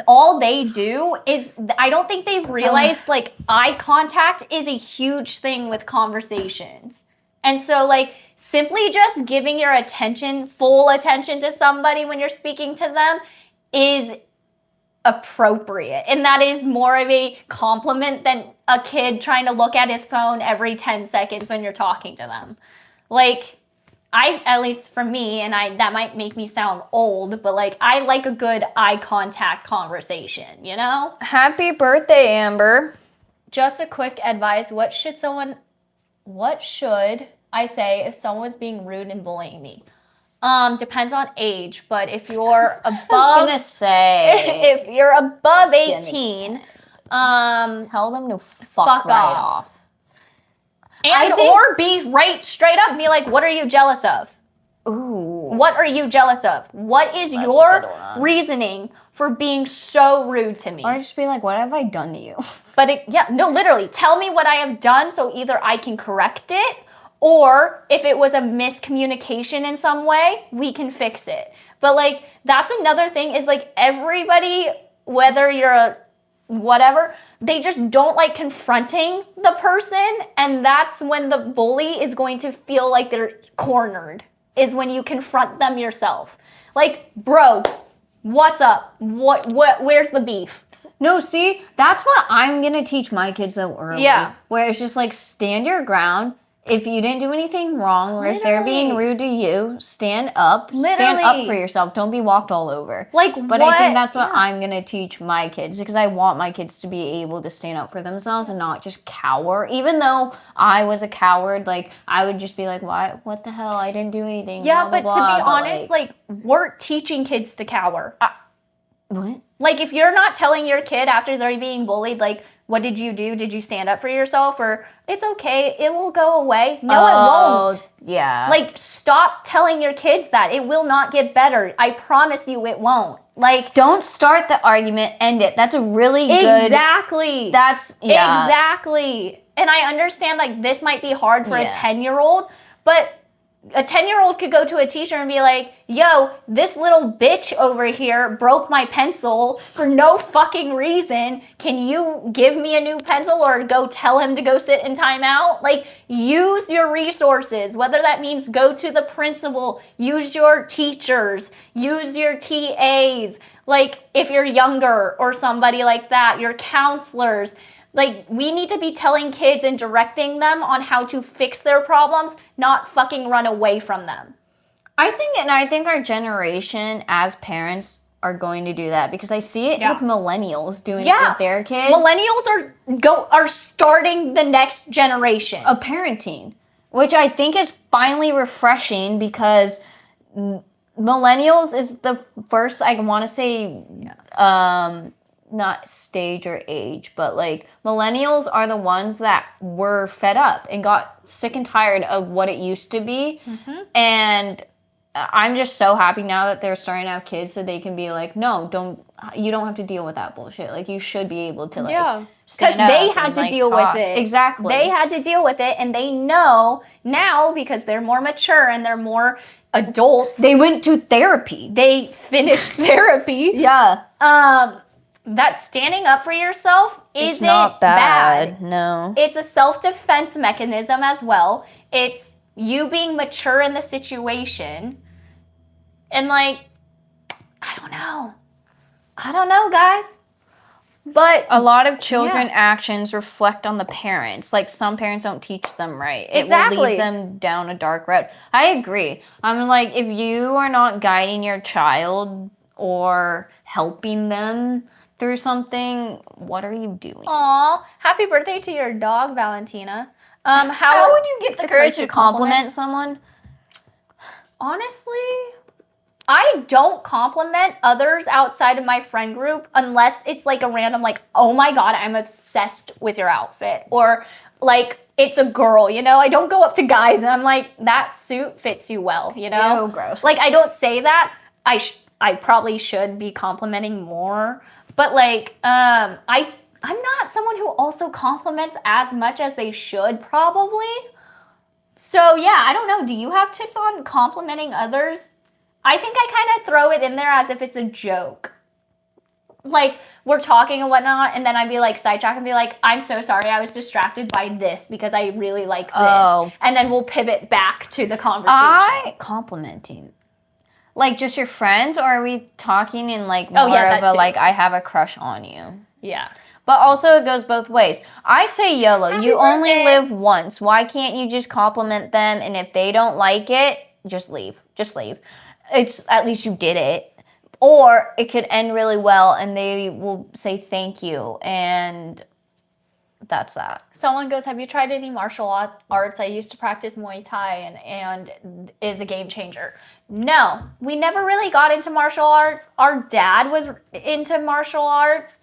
A: All they do is, I don't think they've realized like eye contact is a huge thing with conversations. And so like simply just giving your attention, full attention to somebody when you're speaking to them is appropriate. And that is more of a compliment than a kid trying to look at his phone every 10 seconds when you're talking to them. Like, at least for me, and that might make me sound old, but like I like a good eye contact conversation, you know?
B: Happy birthday, Amber.
A: Just a quick advice, what should I say if someone was being rude and bullying me? Depends on age, but if you're above
B: I was gonna say
A: if you're above
B: It's
A: 18,
B: tell them to fuck
A: fuck
B: right
A: off.
B: off.
A: And or be right straight up and be like, what are you jealous of?
B: Ooh.
A: What are you jealous of? What is
B: That's a
A: your
B: good one.
A: reasoning for being so rude to me?
B: Or just be like, what have I done to you?
A: But literally, tell me what I have done so either I can correct it, or if it was a miscommunication in some way, we can fix it. But like, that's another thing is like everybody, whether you're a whatever, they just don't like confronting the person. And that's when the bully is going to feel like they're cornered, is when you confront them yourself. Like, bro, what's up? Where's the beef?
B: No, see, that's what I'm gonna teach my kids though early.
A: Yeah.
B: Where it's just like stand your ground. If you didn't do anything wrong, or if they're being
A: Literally.
B: rude to you, stand up. Stand
A: Literally.
B: up for yourself. Don't be walked all over.
A: Like,
B: But I think that's what
A: Yeah.
B: I'm gonna teach my kids because I want my kids to be able to stand up for themselves and not just cower. Even though I was a coward, like I would just be like, what the hell? I didn't do anything.
A: Yeah,
B: blah,
A: but
B: blah,
A: to
B: blah.
A: be honest, like, we're teaching kids to cower.
B: What?
A: Like, if you're not telling your kid after they're being bullied, like, what did you do? Did you stand up for yourself? Or it's okay, it will go away. No, it won't.
B: Yeah.
A: Like, stop telling your kids that. It will not get better. I promise you it won't. Like,
B: don't start the argument, end it. That's a really good.
A: exactly.
B: Yeah.
A: Exactly. And I understand, like, this might be hard for a
B: Yeah.
A: 10-year-old, but a 10-year-old could go to a teacher and be like, yo, this little bitch over here broke my pencil for no fucking reason. Can you give me a new pencil or go tell him to go sit in timeout? Like, use your resources, whether that means go to the principal, use your teachers, use your TAs. Like, if you're younger or somebody like that, your counselors. Like, we need to be telling kids and directing them on how to fix their problems, not fucking run away from them.
B: I think our generation as parents are going to do that because I see it
A: Yeah.
B: with millennials doing it with their kids.
A: Millennials are starting the next generation.
B: Of parenting, which I think is finally refreshing because millennials is the first, I want to say, not stage or age, but like millennials are the ones that were fed up and got sick and tired of what it used to be.
A: Mm-hmm.
B: And I'm just so happy now that they're starting to have kids so they can be like, no, you don't have to deal with that bullshit. Like, you should be able to, like,
A: because they had
B: and,
A: to
B: like,
A: deal
B: talk.
A: with it.
B: Exactly.
A: They had to deal with it, and they know now because they're more mature and they're more adults.
B: They went to therapy.
A: They finished therapy.
B: Yeah.
A: That standing up for yourself isn't
B: not bad.
A: bad.
B: No.
A: It's a self-defense mechanism as well. It's you being mature in the situation. And like, I don't know, guys. But
B: a lot of children actions reflect on the parents. Like, some parents don't teach them right. It will lead them down a dark road. I agree. I'm like, if you are not guiding your child or helping them through something, what are you doing?
A: Aw, happy birthday to your dog, Valentina.
B: How would you get the courage to compliment someone?
A: Honestly, I don't compliment others outside of my friend group unless it's like a random, like, oh my God, I'm obsessed with your outfit. Or like, it's a girl, you know? I don't go up to guys and I'm like, that suit fits you well, you know?
B: Ew, gross.
A: Like, I don't say that. I probably should be complimenting more. But like, I'm not someone who also compliments as much as they should probably. So yeah, I don't know. Do you have tips on complimenting others? I think I kind of throw it in there as if it's a joke. Like, we're talking and whatnot, and then I'd be like, sidetrack and be like, I'm so sorry, I was distracted by this because I really like this.
B: Oh.
A: And then we'll pivot back to the conversation.
B: Complimenting. Like, just your friends, or are we talking in, like, more
A: yeah,
B: of a, like, I have a crush on you?
A: Yeah.
B: But also, it goes both ways. I say YOLO.
A: Happy
B: you only
A: birthday.
B: live once. Why can't you just compliment them? And if they don't like it, just leave. Just leave. It's at least you did it. Or it could end really well, and they will say thank you. And that's that.
A: Someone goes, have you tried any martial arts? I used to practice Muay Thai and is a game changer. No, we never really got into martial arts. Our dad was into martial arts,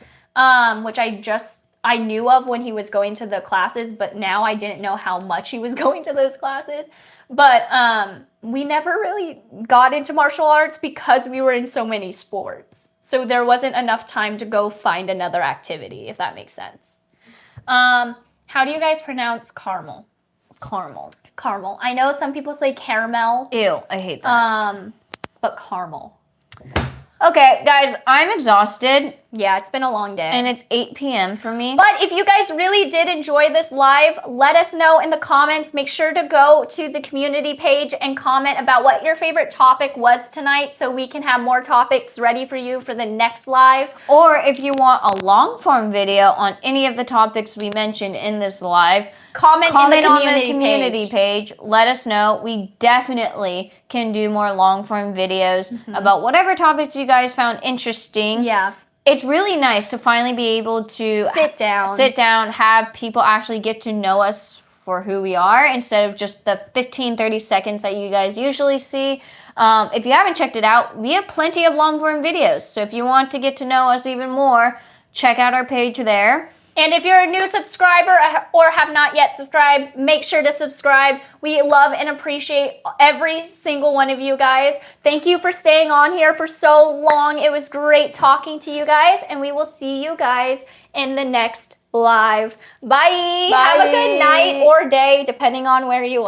A: which I knew of when he was going to the classes, but now I didn't know how much he was going to those classes. But we never really got into martial arts because we were in so many sports. So there wasn't enough time to go find another activity, if that makes sense. How do you guys pronounce caramel?
B: Caramel.
A: Caramel. I know some people say caramel.
B: Ew, I hate that.
A: But caramel.
B: Okay, guys, I'm exhausted.
A: Yeah, it's been a long day.
B: And it's 8 p.m. for me.
A: But if you guys really did enjoy this live, let us know in the comments. Make sure to go to the community page and comment about what your favorite topic was tonight so we can have more topics ready for you for the next live.
B: Or if you want a long form video on any of the topics we mentioned in this live,
A: comment
B: on
A: in
B: the community page. Let us know. We definitely can do more long form videos about whatever topics you guys found interesting.
A: Yeah.
B: It's really nice to finally be able to
A: sit down,
B: have people actually get to know us for who we are instead of just the 15-30 seconds that you guys usually see. If you haven't checked it out, we have plenty of long form videos. So if you want to get to know us even more, check out our page there.
A: And if you're a new subscriber or have not yet subscribed, make sure to subscribe. We love and appreciate every single one of you guys. Thank you for staying on here for so long. It was great talking to you guys, and we will see you guys in the next live. Bye. Have a good night or day, depending on where you are.